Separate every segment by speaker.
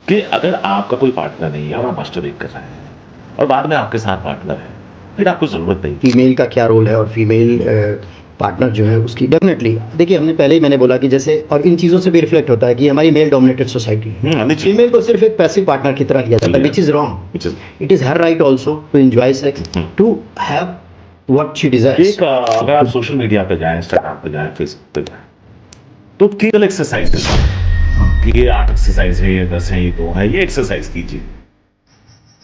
Speaker 1: कि अगर आपका कोई पार्टनर नहीं है और आप मास्टरबेट कर रहे हैं और बाद में आपके साथ पार्टनर है, फिर आपको ज़रूरत नहीं।
Speaker 2: फीमेल का क्या रोल है और फीमेल पार्टनर जो है उसकी डेफिनेटली देखिए हमने पहले ही मैंने बोला कि जैसे और इन चीज़ों से भी रिफ्लेक्ट होता है कि हमारी मेल डोमिनेटेड सोसाइटी है। फीमेल को सिर्फ एक पैसिव पार्टनर की तरह लिया जाता है, which is wrong. It is her right also to enjoy sex, to have what she desires.
Speaker 1: एक अगर आप सोशल मीडिया पे जाएं, इंस्टाग्राम पे जाएं, फेसबुक पे जाएं, तो कीगल एक्सरसाइज कि ये 8 एक्सरसाइज है, ये 10 है, ये 2 है, ये एक्सरसाइज कीजिए।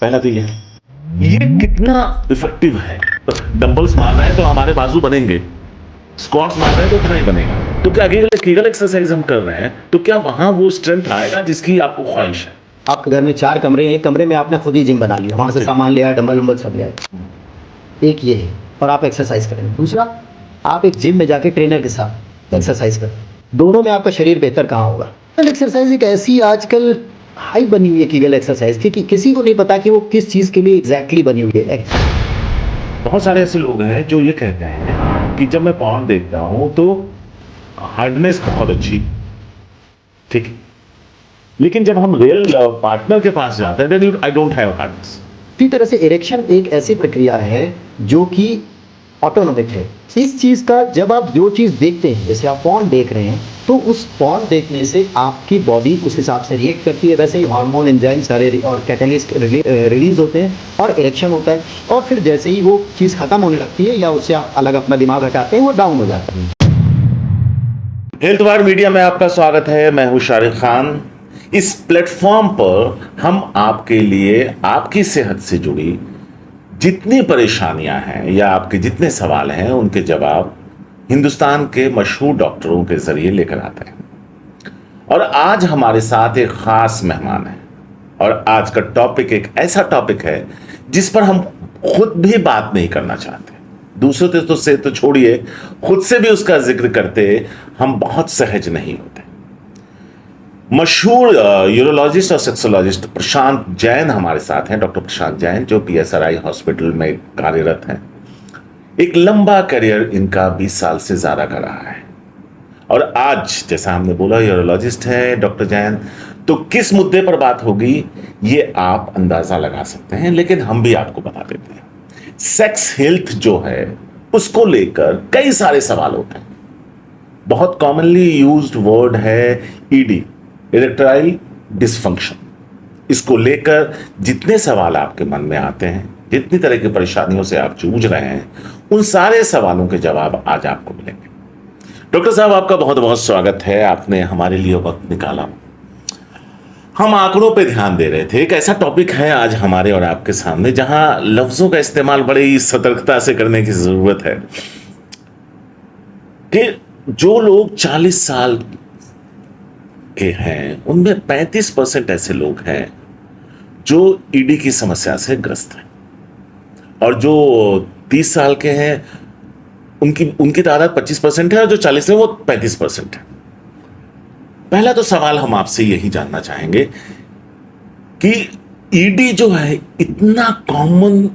Speaker 1: पहला तो ये कितना इफेक्टिव है। तो डंबल्स मार रहे हैं तो हमारे बाजू बनेंगे, स्क्वाट्स मार रहे हैं तो इतना ही बनेगा। तो क्या कीगल एक्सरसाइज हम कर रहे हैं तो क्या वहां वो स्ट्रेंथ आएगा जिसकी आपको ख्वाहिश है?
Speaker 2: आपके घर में 4 कमरे हैं, एक कमरे में आपने खुद ही जिम बना लिया, वहाँ से सामान लिया, डंबल वंबल सब लिया, एक ये है और आप एक्सरसाइज करें। दूसरा, आप एक जिम में जाके ट्रेनर के साथ एक्सरसाइज करें, दोनों में आपका शरीर बेहतर कहाँ होगा? एक्सरसाइज एक ऐसी आजकल हाई बनी हुई है कीगल एक्सरसाइज की कि किसी को नहीं पता कि वो किस चीज़ के लिए एग्जैक्टली बनी हुई है।
Speaker 1: बहुत सारे ऐसे लोग हैं जो ये कहते हैं कि जब मैं पॉर्न देखता हूं तो हार्डनेस बहुत अच्छी, ठीक है, लेकिन जब हम रियल पार्टनर के पास जाते हैं then I don't have hardness.
Speaker 2: इसी तरह से इरेक्शन एक ऐसी प्रक्रिया है जो कि ऑटोनोमिक है। इस चीज़ का जब आप जो चीज़ देखते हैं, जैसे आप पॉर्न देख रहे हैं, तो उस पॉर्न देखने से आपकी बॉडी उस हिसाब से रिएक्ट करती है, वैसे ही हार्मोन एंजाइम सारे और कैटलिस्ट रिलीज होते हैं और इरेक्शन होता है, और फिर जैसे ही वो चीज़ खत्म होने लगती है या उससे आप अलग अपना दिमाग हटाते हैं, वो डाउन हो जाता है।
Speaker 1: हेल्थ वार मीडिया में आपका स्वागत है। मैं हूं शारिक खान। इस प्लेटफॉर्म पर हम आपके लिए आपकी सेहत से जुड़ी जितनी परेशानियां हैं या आपके जितने सवाल हैं उनके जवाब हिंदुस्तान के मशहूर डॉक्टरों के जरिए लेकर आते हैं। और आज हमारे साथ एक खास मेहमान है और आज का टॉपिक एक ऐसा टॉपिक है जिस पर हम खुद भी बात नहीं करना चाहते। दूसरों से तो छोड़िए, खुद से भी उसका जिक्र करते हम बहुत सहज नहीं होते। मशहूर यूरोलॉजिस्ट और सेक्सोलॉजिस्ट प्रशांत जैन हमारे साथ हैं। डॉक्टर प्रशांत जैन जो PSRI हॉस्पिटल में कार्यरत हैं। एक लंबा करियर इनका 20 साल से ज्यादा का रहा है और आज जैसा हमने बोला यूरोलॉजिस्ट है डॉक्टर जैन, तो किस मुद्दे पर बात होगी ये आप अंदाजा लगा सकते हैं, लेकिन हम भी आपको बता देते हैं। सेक्स हेल्थ जो है उसको लेकर कई सारे सवाल होते हैं। बहुत कॉमनली यूज्ड वर्ड है ED, इरेक्टाइल डिसफंक्शन। इसको लेकर जितने सवाल आपके मन में आते हैं, जितनी तरह की परेशानियों से आप जूझ रहे हैं, उन सारे सवालों के जवाब आज आपको मिलेंगे। डॉक्टर साहब, आपका बहुत बहुत स्वागत है। आपने हमारे लिए वक्त निकाला। हम आंकड़ों पे ध्यान दे रहे थे। एक ऐसा टॉपिक है आज हमारे और आपके सामने जहां लफ्जों का इस्तेमाल बड़े ही सतर्कता से करने की जरूरत है कि जो लोग 40 साल के हैं उनमें 35% ऐसे लोग हैं जो ED की समस्या से ग्रस्त हैं और जो 30 साल के हैं उनकी तादाद 25% है और जो 40 है वो 35% है। पहला तो सवाल हम आपसे यही जानना चाहेंगे कि ED जो है इतना कॉमन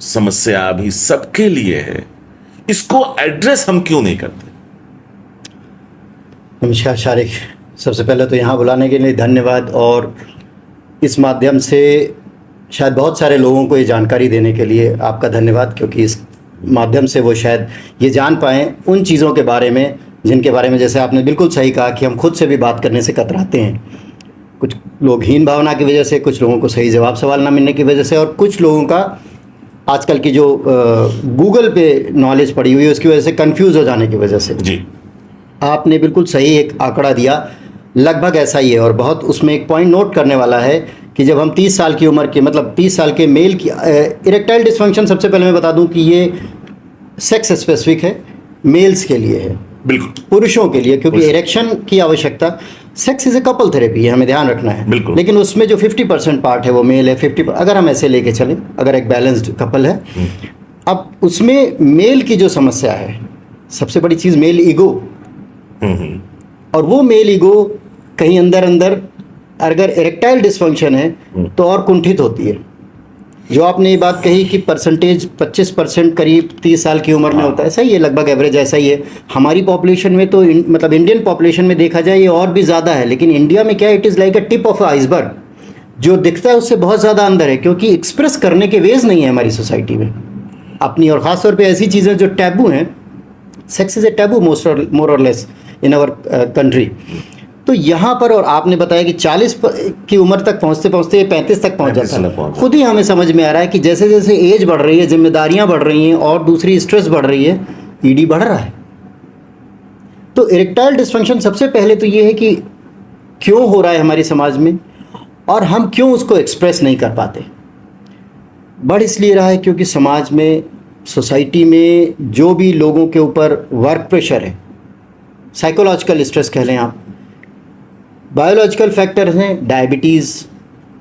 Speaker 1: समस्या अभी सबके लिए है, इसको एड्रेस हम क्यों नहीं करते?
Speaker 2: नमस्कार शारिक, सबसे पहले तो यहाँ बुलाने के लिए धन्यवाद और इस माध्यम से शायद बहुत सारे लोगों को ये जानकारी देने के लिए आपका धन्यवाद, क्योंकि इस माध्यम से वो शायद ये जान पाएँ उन चीज़ों के बारे में जिनके बारे में, जैसे आपने बिल्कुल सही कहा कि हम खुद से भी बात करने से कतराते हैं। कुछ लोग हीन भावना की वजह से, कुछ लोगों को सही जवाब सवाल ना मिलने की वजह से, और कुछ लोगों का आजकल की जो गूगल पे नॉलेज पड़ी हुई है उसकी वजह से कंफ्यूज हो जाने की वजह से।
Speaker 1: जी, आपने
Speaker 2: बिल्कुल सही एक आंकड़ा दिया, लगभग ऐसा ही है। और बहुत उसमें एक पॉइंट नोट करने वाला है कि जब हम 30 साल की उम्र के, मतलब 30 साल के मेल की इरेक्टाइल डिसफंक्शन, सबसे पहले मैं बता दूं कि ये सेक्स स्पेसिफिक है, मेल्स के लिए है,
Speaker 1: बिल्कुल
Speaker 2: पुरुषों के लिए, क्योंकि इरेक्शन की आवश्यकता, sex is a couple therapy है, हमें ध्यान रखना है।
Speaker 1: बिल्कुल।
Speaker 2: लेकिन उसमें जो 50% पार्ट है वो मेल है, 50 अगर हम ऐसे लेके चलें, अगर एक बैलेंस्ड कपल है, अब उसमें मेल की जो समस्या है, सबसे बड़ी चीज़ मेल ईगो, और वो मेल ईगो कहीं अंदर अंदर अगर इरेक्टाइल डिसफंक्शन है तो और कुंठित होती है। जो आपने ये बात कही कि परसेंटेज 25% करीब 30 साल की उम्र में होता है, सही है, लगभग एवरेज ऐसा ही है। हमारी पॉपुलेशन में तो मतलब इंडियन पॉपुलेशन में देखा जाए ये और भी ज़्यादा है, लेकिन इंडिया में क्या, it is like a tip of iceberg. जो दिखता है उससे बहुत ज़्यादा अंदर है, क्योंकि एक्सप्रेस करने के वेज नहीं है हमारी सोसाइटी में अपनी, और ख़ास तौर पे ऐसी चीज़ें जो टैबू हैं। सेक्स इज़ ए टैबू मोर और लेस इन आवर कंट्री। तो यहाँ पर, और आपने बताया कि 40 की उम्र तक पहुँचते पहुँचते ये 35 तक पहुँच जाता है। खुद ही हमें समझ में आ रहा है कि जैसे जैसे एज बढ़ रही है, जिम्मेदारियाँ बढ़ रही हैं और दूसरी स्ट्रेस बढ़ रही है, ईडी बढ़ रहा है। तो इरेक्टाइल डिस्फंक्शन सबसे पहले तो ये है कि क्यों हो रहा है हमारे समाज में और हम क्यों उसको एक्सप्रेस नहीं कर पाते। बढ़ इसलिए रहा है क्योंकि समाज में, सोसाइटी में जो भी लोगों के ऊपर वर्क प्रेशर है, साइकोलॉजिकल स्ट्रेस कह लें आप, बायोलॉजिकल फैक्टर्स हैं, डायबिटीज़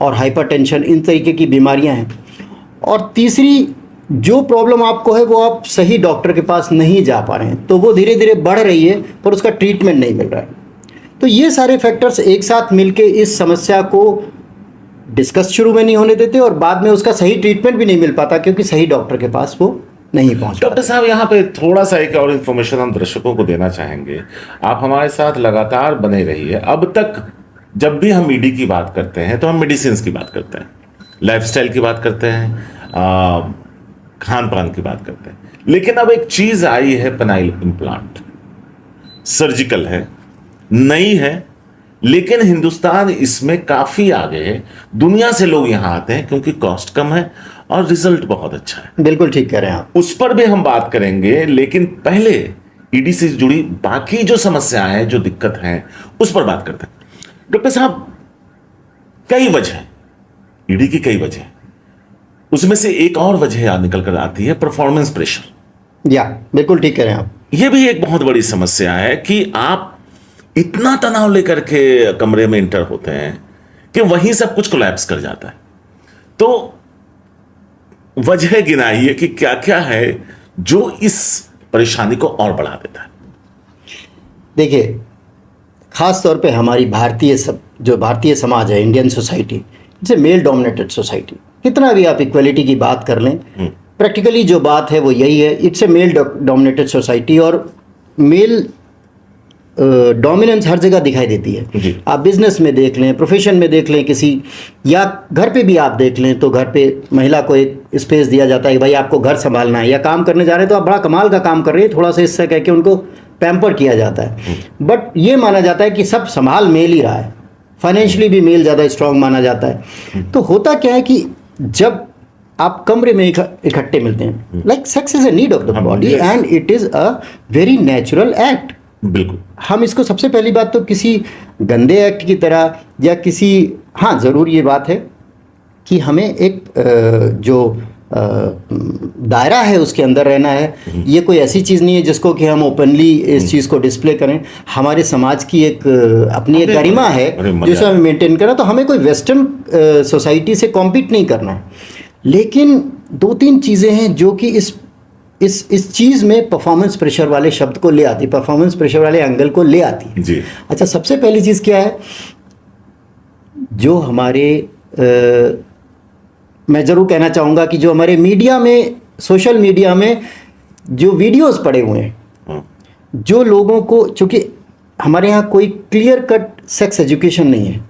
Speaker 2: और हाइपरटेंशन, इन तरीके की बीमारियां हैं, और तीसरी जो प्रॉब्लम आपको है वो आप सही डॉक्टर के पास नहीं जा पा रहे हैं, तो वो धीरे धीरे बढ़ रही है पर उसका ट्रीटमेंट नहीं मिल रहा है। तो ये सारे फैक्टर्स एक साथ मिलके इस समस्या को डिस्कस शुरू में नहीं होने देते और बाद में उसका सही ट्रीटमेंट भी नहीं मिल पाता क्योंकि सही डॉक्टर के पास वो नहीं पहुंच पाता।
Speaker 1: डॉक्टर साहब, यहाँ पे थोड़ा सा एक और इन्फॉर्मेशन हम दर्शकों को देना चाहेंगे। आप हमारे साथ लगातार बने रहिए। अब तक जब भी हम ईडी की बात करते हैं तो हम मेडिसिन की बात करते हैं, लाइफस्टाइल की बात करते हैं, खान पान की बात करते हैं, लेकिन अब एक चीज आई है, पेनाइल इम्प्लांट। सर्जिकल है, नई है, लेकिन हिंदुस्तान इसमें काफी आगे है। दुनिया से लोग यहां आते हैं क्योंकि कॉस्ट कम है और रिजल्ट बहुत अच्छा है।
Speaker 2: बिल्कुल ठीक कह रहे हैं आप।
Speaker 1: उस पर भी हम बात करेंगे, लेकिन पहले ईडी से जुड़ी बाकी जो समस्याएं हैं, जो दिक्कत हैं, उस पर बात करते हैं। डॉक्टर साहब, कई वजह, ईडी की कई वजह, उसमें से एक और वजह निकल कर आती है परफॉर्मेंस प्रेशर।
Speaker 2: या बिल्कुल ठीक कह रहे हैं आप।
Speaker 1: यह भी एक बहुत बड़ी समस्या है कि आप इतना तनाव लेकर के कमरे में इंटर होते हैं कि वहीं सब कुछ कोलैप्स कर जाता है। तो वजह गिनाइए कि क्या क्या है जो इस परेशानी को और बढ़ा देता है।
Speaker 2: देखिए, खास तौर पे हमारी भारतीय समाज है, इंडियन सोसाइटी, जैसे मेल डोमिनेटेड सोसाइटी, कितना भी आप इक्वलिटी की बात कर लें, प्रैक्टिकली जो बात है वो यही है, it's a male dominated society, और मेल डोमिनेंस हर जगह दिखाई देती है। आप बिजनेस में देख लें, प्रोफेशन में देख लें किसी, या घर पे भी आप देख लें तो घर पे महिला को एक स्पेस दिया जाता है कि भाई आपको घर संभालना है, या काम करने जा रहे हैं तो आप बड़ा कमाल का काम कर रहे हैं, थोड़ा सा इससे कह के उनको पैम्पर किया जाता है। बट ये माना जाता है कि सब संभाल मेल ही रहा है, फाइनेंशियली भी मेल ज़्यादा स्ट्रांग माना जाता है। तो होता क्या है कि जब आप कमरे में इकट्ठे मिलते हैं, like sex is a need of the body and it is a very natural act.
Speaker 1: बिल्कुल,
Speaker 2: हम इसको सबसे पहली बात तो किसी गंदे एक्ट की तरह या किसी, हाँ ज़रूर ये बात है कि हमें एक जो दायरा है उसके अंदर रहना है। ये कोई ऐसी चीज़ नहीं है जिसको कि हम ओपनली इस चीज़ को डिस्प्ले करें। हमारे समाज की एक अपनी एक गरिमा है जिसे हमें मेंटेन करना, तो हमें कोई वेस्टर्न सोसाइटी से कॉम्पीट नहीं करना है। लेकिन दो तीन चीज़ें हैं जो कि इस चीज़ में परफॉर्मेंस प्रेशर वाले शब्द को ले आती, परफॉर्मेंस प्रेशर वाले एंगल को ले आती है
Speaker 1: जी।
Speaker 2: अच्छा, सबसे पहली चीज़ क्या है, जो हमारे मैं ज़रूर कहना चाहूँगा कि जो हमारे मीडिया में, सोशल मीडिया में जो वीडियोस पड़े हुए हैं, जो लोगों को, चूँकि हमारे यहाँ कोई क्लियर कट सेक्स एजुकेशन नहीं है,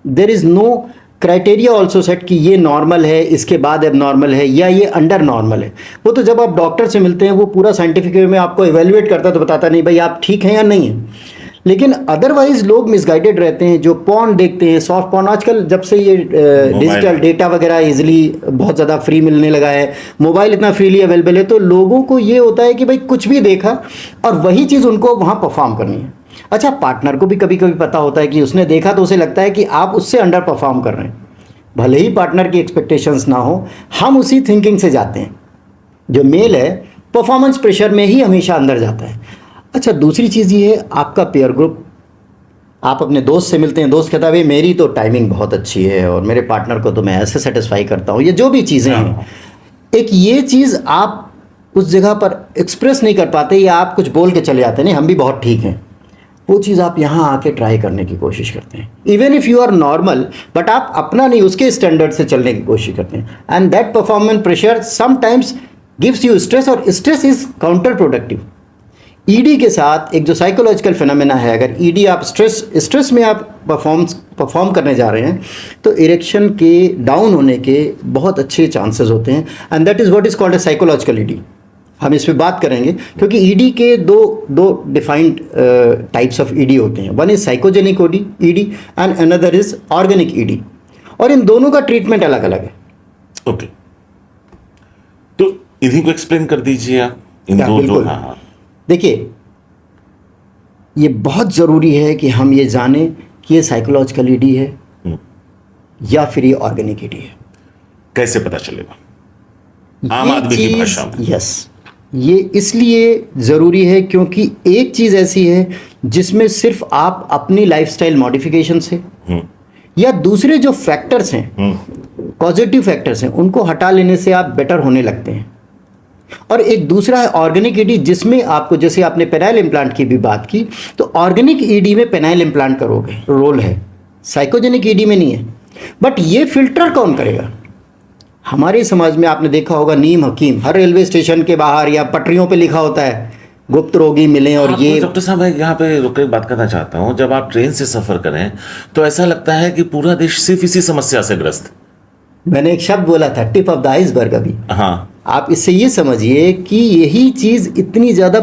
Speaker 2: there is no criteria also set कि ये नॉर्मल है, इसके बाद अब नॉर्मल है, या ये अंडर नॉर्मल है। वो तो जब आप डॉक्टर से मिलते हैं वो पूरा साइंटिफिक वे में आपको एवेल्युएट करता है, तो बताता नहीं भाई आप ठीक हैं या नहीं है। लेकिन अदरवाइज लोग मिसगाइडेड रहते हैं, जो पॉर्न देखते हैं, सॉफ्ट पॉर्न, आजकल जब से ये डिजिटल डेटा वगैरह इजीली बहुत ज़्यादा फ्री मिलने लगा है, मोबाइल इतना फ्रीली अवेलेबल है, तो लोगों को ये होता है कि भाई कुछ भी देखा और वही चीज़ उनको वहाँ परफॉर्म करनी है। अच्छा, पार्टनर को भी कभी कभी पता होता है कि उसने देखा तो उसे लगता है कि आप उससे अंडर परफॉर्म कर रहे हैं, भले ही पार्टनर की एक्सपेक्टेशंस ना हो, हम उसी थिंकिंग से जाते हैं। जो मेल है परफॉर्मेंस प्रेशर में ही हमेशा अंदर जाता है। अच्छा, दूसरी चीज़ ये है, आपका पेयर ग्रुप, आप अपने दोस्त से मिलते हैं, दोस्त कहता है भाई मेरी तो टाइमिंग बहुत अच्छी है और मेरे पार्टनर को तो मैं ऐसे सेटिस्फाई करता हूँ, ये जो भी चीज़ें हैं, एक ये चीज़ आप उस जगह पर एक्सप्रेस नहीं कर पाते, या आप कुछ बोल के चले जाते हैं, नहीं हम भी बहुत ठीक हैं, वो चीज़ आप यहाँ आके ट्राई करने की कोशिश करते हैं। Even if you are normal, but आप अपना नहीं, उसके स्टैंडर्ड से चलने की कोशिश करते हैं, and that performance pressure sometimes gives you stress, और stress is counterproductive. ED के साथ एक जो साइकोलॉजिकल फिनोमेना है, अगर ईडी आप स्ट्रेस में आप परफॉर्म करने जा रहे हैं तो इरेक्शन के डाउन होने के बहुत अच्छे चांसेस होते हैं, and that is what is called a psychological ED. हम इस पे बात करेंगे क्योंकि ईडी के दो डिफाइंड टाइप्स ऑफ ईडी होते हैं। One is psychogenic ED and another is organic ED, और इन दोनों का ट्रीटमेंट अलग अलग है।
Speaker 1: ओके, तो इन्हीं को एक्सप्लेन कर दीजिए आप, इन दो जो।
Speaker 2: बिल्कुल।
Speaker 1: हाँ,
Speaker 2: देखिए, ये बहुत ज़रूरी है कि हम ये जानें कि ये साइकोलॉजिकल ईडी है या फिर ये ऑर्गेनिक ईडी है।
Speaker 1: कैसे पता चलेगा आम आदमी की भाषा में?
Speaker 2: यस, ये इसलिए ज़रूरी है क्योंकि एक चीज़ ऐसी है जिसमें सिर्फ आप अपनी लाइफस्टाइल मॉडिफिकेशन से या दूसरे जो फैक्टर्स हैं, पॉजिटिव फैक्टर्स हैं, उनको हटा लेने से आप बेटर होने लगते हैं। और एक दूसरा है ऑर्गेनिक ईडी, जिसमें आपको, जैसे आपने पेनाइल इम्प्लांट की भी बात की, तो ऑर्गेनिक ईडी में पेनाइल इम्प्लांट का रोल है, साइकोजेनिक ईडी में नहीं है। बट ये फिल्टर कौन करेगा? हमारे समाज में आपने देखा होगा नीम हकीम हर रेलवे स्टेशन के बाहर या पटरियों पे लिखा होता है, गुप्त रोगी मिले। और ये
Speaker 1: डॉक्टर साहब, मैं यहाँ पे रुक के बात करना चाहता हूँ। जब आप ट्रेन से सफर करें तो ऐसा लगता है कि पूरा देश सिर्फ इसी समस्या से ग्रस्त है।
Speaker 2: मैंने एक शब्द बोला था, टिप ऑफ द आइसबर्ग। अभी
Speaker 1: हाँ,
Speaker 2: आप इससे ये समझिए कि यही चीज़ इतनी ज़्यादा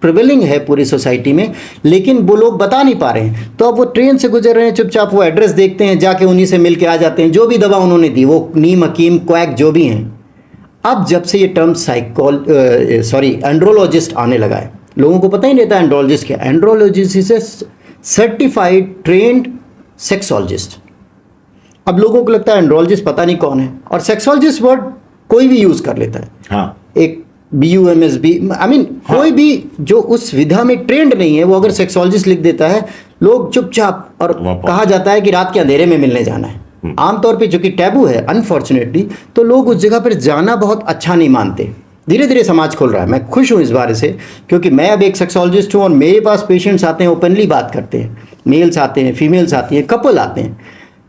Speaker 2: प्रिवेलिंग है पूरी सोसाइटी में, लेकिन वो लोग बता नहीं पा रहे हैं। तो अब वो ट्रेन से गुजर रहे हैं, चुपचाप वो एड्रेस देखते हैं, जाके उन्हीं से मिल के आ जाते हैं, जो भी दवा उन्होंने दी, वो नीम हकीम क्वैक जो भी हैं। अब जब से ये टर्म एंड्रोलॉजिस्ट आने लगा है, लोगों को पता ही नहीं रहता एंड्रोलॉजिस्ट क्या। Andrologist is a certified trend sexologist. अब लोगों को लगता है एंड्रोलॉजिस्ट पता नहीं कौन है, और सेक्सोलॉजिस्ट वर्ड कोई भी यूज़ कर लेता है।
Speaker 1: हाँ,
Speaker 2: एक BUMSB, आई मीन कोई भी जो उस विधा में ट्रेंड नहीं है, वो अगर सेक्सोलॉजिस्ट लिख देता है, लोग चुपचाप, और कहा जाता है कि रात के अंधेरे में मिलने जाना है। आमतौर पे जो कि टैबू है अनफॉर्चुनेटली, तो लोग उस जगह पर जाना बहुत अच्छा नहीं मानते। धीरे धीरे समाज खुल रहा है, मैं खुश हूँ इस बारे से, क्योंकि मैं अब एक सेक्सोलॉजिस्ट हूँ और मेरे पास पेशेंट्स आते हैं, ओपनली बात करते हैं, मेल्स आते हैं, फीमेल्स आती हैं, कपल आते हैं।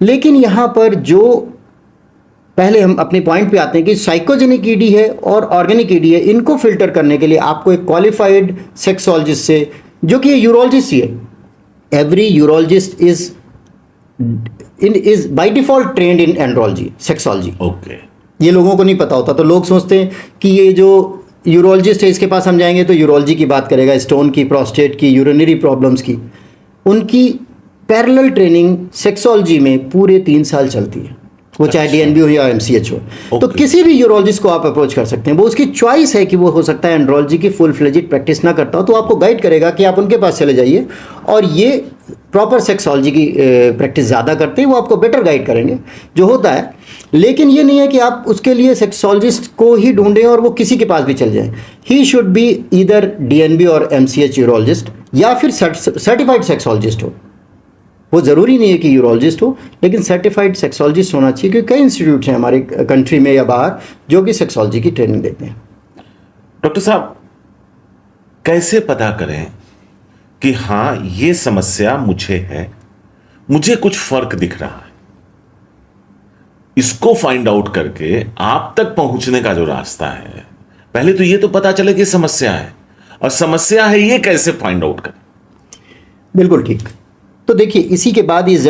Speaker 2: लेकिन यहाँ पर जो पहले हम अपने पॉइंट पे आते हैं कि साइकोजेनिक ईडी है और ऑर्गेनिक ईडी है, इनको फिल्टर करने के लिए आपको एक क्वालिफाइड सेक्सोलॉजिस्ट से, जो कि यूरोलॉजिस्ट ही है, every urologist is by default trend in andrology sexology.
Speaker 1: Okay,
Speaker 2: ये लोगों को नहीं पता होता, तो लोग सोचते हैं कि ये जो यूरोलॉजिस्ट है इसके पास हम जाएंगे तो यूरोलॉजी की बात करेगा, स्टोन की, प्रोस्टेट की, यूरिनरी प्रॉब्लम्स की। उनकी पैरेलल ट्रेनिंग सेक्सोलॉजी में पूरे 3 साल चलती है, वो चाहे DNB हो या MCH हो। तो किसी भी यूरोलॉजिस्ट को आप अप्रोच कर सकते हैं, वो उसकी चॉइस है कि वो हो सकता है एंड्रोलॉजी की फुल फ्लेजेड प्रैक्टिस ना करता हो, तो आपको गाइड करेगा कि आप उनके पास चले जाइए, और ये प्रॉपर सेक्सोलॉजी की प्रैक्टिस ज़्यादा करते हैं, वो आपको बेटर गाइड करेंगे जो होता है। लेकिन ये नहीं है कि आप उसके लिए सेक्सोलॉजिस्ट को ही ढूंढें और वो किसी के पास भी चल जाए। He should be either DNB और MCH यूरोलॉजिस्ट, या फिर सर्टिफाइड सेक्सोलॉजिस्ट हो। वो ज़रूरी नहीं है कि यूरोलॉजिस्ट हो, लेकिन सर्टिफाइड सेक्सोलॉजिस्ट होना चाहिए, क्योंकि कई इंस्टीट्यूट हैं हमारे कंट्री में या बाहर जो कि सेक्सोलॉजी की ट्रेनिंग देते हैं।
Speaker 1: डॉक्टर साहब, कैसे पता करें कि हाँ ये समस्या मुझे है, मुझे कुछ फर्क दिख रहा है? इसको फाइंड आउट करके आप तक पहुंचने का जो रास्ता है, पहले तो ये तो पता चले कि समस्या है, और समस्या है ये कैसे फाइंड आउट करें?
Speaker 2: बिल्कुल ठीक। तो देखिए, इसी के बाद इस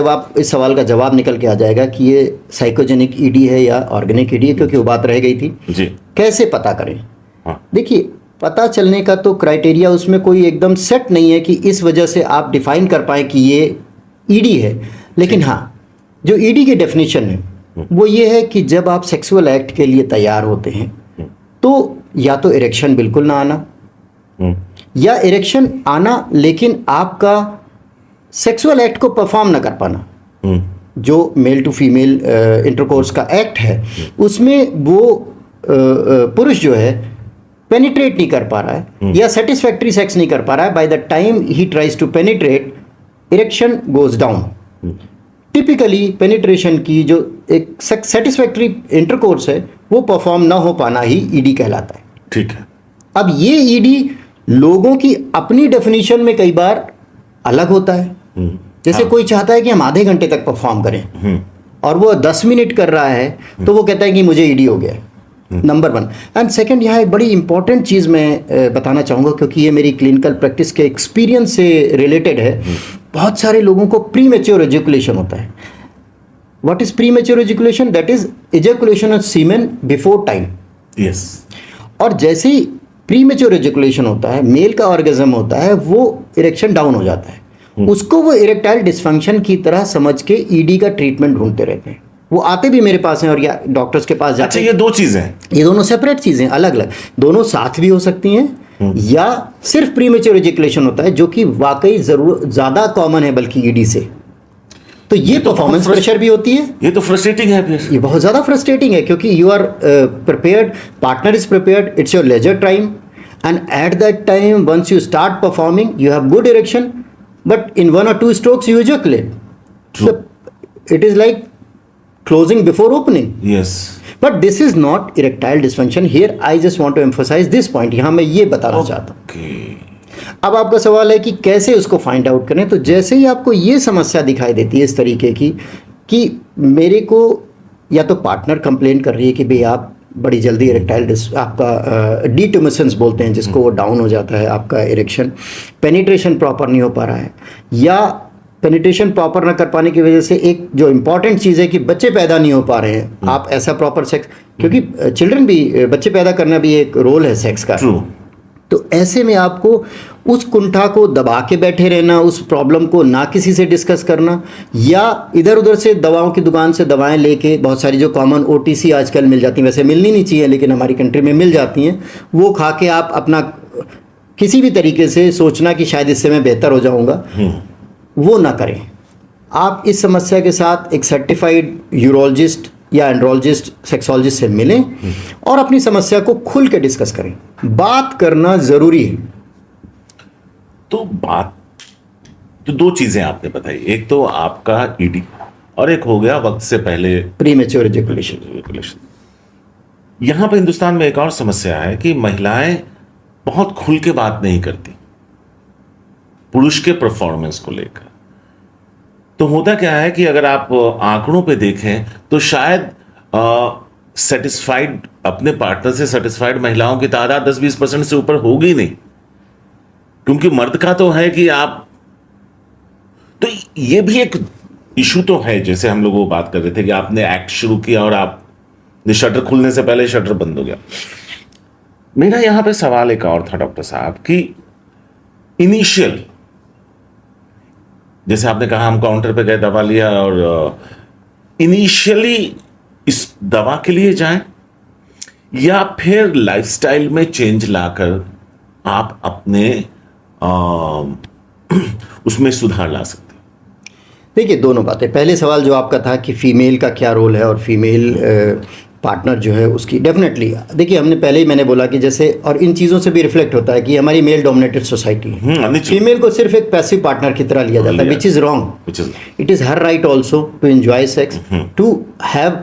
Speaker 2: सवाल का जवाब निकल के आ जाएगा कि ये साइकोजेनिक ईडी है या ऑर्गेनिक ईडी है, क्योंकि वो बात रह गई थी
Speaker 1: जी। कैसे
Speaker 2: कैसे पता करें? देखिए, पता चलने का तो क्राइटेरिया उसमें कोई एकदम सेट नहीं है कि इस वजह से आप डिफाइन कर पाए कि ये ईडी है। लेकिन हाँ, जो ईडी की डेफिनेशन है वो ये है कि जब आप सेक्सुअल एक्ट के लिए तैयार होते हैं तो या तो इरेक्शन बिल्कुल ना आना, या इरेक्शन आना लेकिन आपका सेक्सुअल एक्ट को परफॉर्म ना कर पाना। जो मेल टू फीमेल इंटरकोर्स का एक्ट है उसमें वो पुरुष जो है पेनिट्रेट नहीं कर पा रहा है या सेटिस्फैक्ट्री सेक्स नहीं कर पा रहा है, by the time he tries to penetrate erection goes down. Typically penetration की जो एक सेटिस्फैक्ट्री इंटरकोर्स है वो परफॉर्म ना हो पाना ही ईडी कहलाता है।
Speaker 1: ठीक है।
Speaker 2: अब ये ईडी लोगों की अपनी डेफिनेशन में कई बार अलग होता है। जैसे कोई चाहता है कि हम आधे घंटे तक परफॉर्म करें और वो 10 मिनट कर रहा है तो वो कहता है कि मुझे ईडी हो गया। नंबर 1। एंड सेकंड, यहाँ एक बड़ी इंपॉर्टेंट चीज़ मैं बताना चाहूँगा, क्योंकि ये मेरी क्लिनिकल प्रैक्टिस के एक्सपीरियंस से रिलेटेड है। बहुत सारे लोगों को प्री मैच्योर एजुकुलेशन होता है। What is premature ejaculation? That is ejaculation of semen before time.
Speaker 1: Yes.
Speaker 2: और जैसे ही प्री मैच्योर एजुकुलेशन होता है, मेल का ऑर्गेजम होता है, वो इरेक्शन डाउन हो जाता है। उसको वो इरेक्टाइल डिस्फंक्शन की तरह समझ के ईडी का ट्रीटमेंट ढूंढते रहते हैं। वो आते भी मेरे पास हैं और या डॉक्टर्स के पास जाते
Speaker 1: अच्छा,
Speaker 2: हैं।
Speaker 1: ये दो चीजें हैं,
Speaker 2: ये दोनों सेपरेट चीजें, अलग अलग, दोनों साथ भी हो सकती हैं, या सिर्फ प्रीमेच्योर एजुकेशन होता है, जो कि वाकई जरूर ज्यादा कॉमन है बल्कि ईडी से। तो ये
Speaker 1: तो
Speaker 2: परफॉर्मेंस
Speaker 1: बहुत
Speaker 2: प्रेशर भी होती है।
Speaker 1: ये तो फ्रस्ट्रेटिंग है फिर।
Speaker 2: ये बहुत ज्यादा फ्रस्ट्रेटिंग है, क्योंकि you are prepared, partner is prepared, it's your leisure time, and at that time once you start performing you have good erection, but in 1 or 2 strokes you ejaculate. So it is like closing before opening.
Speaker 1: Yes.
Speaker 2: But this is not erectile dysfunction. Here I just want to emphasize this point. यहाँ मैं ये बताना चाहता हूँ।
Speaker 1: Okay.
Speaker 2: अब आपका सवाल है कि कैसे उसको फाइंड आउट करें। तो जैसे ही आपको ये समस्या दिखाई देती है इस तरीके की, कि मेरे को या तो पार्टनर कंप्लेन कर रही है कि भाई आप बड़ी जल्दी इरेक्टाइल आपका डीट्यूमेसेंस बोलते हैं जिसको, वो डाउन हो जाता है आपका इरेक्शन, पेनिट्रेशन प्रॉपर नहीं हो पा रहा है, या पेनिट्रेशन प्रॉपर ना कर पाने की वजह से एक जो इंपॉर्टेंट चीज़ है कि बच्चे पैदा नहीं हो पा रहे हैं, आप ऐसा प्रॉपर सेक्स, क्योंकि चिल्ड्रन भी, बच्चे पैदा करना भी एक रोल है सेक्स का।
Speaker 1: True.
Speaker 2: तो ऐसे में आपको उस कुंठा को दबा के बैठे रहना, उस प्रॉब्लम को ना किसी से डिस्कस करना, या इधर उधर से दवाओं की दुकान से दवाएं लेके, बहुत सारी जो कॉमन OTC आजकल मिल जाती हैं, वैसे मिलनी नहीं चाहिए लेकिन हमारी कंट्री में मिल जाती हैं, वो खा के आप अपना किसी भी तरीके से सोचना कि शायद इससे मैं बेहतर हो जाऊंगा, वो ना करें। आप इस समस्या के साथ एक सर्टिफाइड यूरोलॉजिस्ट या एंड्रोलॉजिस्ट, सेक्सोलॉजिस्ट से मिलें और अपनी समस्या को खुल के डिस्कस करें। बात करना जरूरी है।
Speaker 1: तो बात, तो दो चीजें आपने बताई, एक तो आपका ईडी और एक हो गया वक्त से पहले
Speaker 2: प्रीमेच्योर एजुकेशन।
Speaker 1: यहां पर हिंदुस्तान में एक और समस्या है कि महिलाएं बहुत खुल के बात नहीं करती पुरुष के परफॉर्मेंस को लेकर। तो होता क्या है कि अगर आप आंकड़ों पे देखें तो शायद सेटिस्फाइड, अपने पार्टनर से सेटिस्फाइड महिलाओं की तादाद 10-20% से ऊपर होगी नहीं, क्योंकि मर्द का तो है कि आप, तो ये भी एक इशू तो है। जैसे हम लोग वो बात कर रहे थे कि आपने एक्ट शुरू किया और आप शटर खुलने से पहले शटर बंद हो गया। मेरा यहां पे सवाल एक और था डॉक्टर साहब कि इनिशियल, जैसे आपने कहा हम काउंटर पे गए, दवा लिया, और इनिशियली इस दवा के लिए जाएं, या फिर लाइफस्टाइल में चेंज लाकर आप अपने उसमें सुधार ला सकते हैं?
Speaker 2: देखिए, दोनों बातें। पहले सवाल जो आपका था कि फीमेल का क्या रोल है और फीमेल पार्टनर जो है उसकी, डेफिनेटली देखिए, हमने पहले ही मैंने बोला कि जैसे, और इन चीज़ों से भी रिफ्लेक्ट होता है कि हमारी मेल डोमिनेटेड सोसाइटी है, फीमेल को सिर्फ एक पैसिव पार्टनर की तरह लिया जाता है, which is wrong. It is her right also to enjoy sex, to have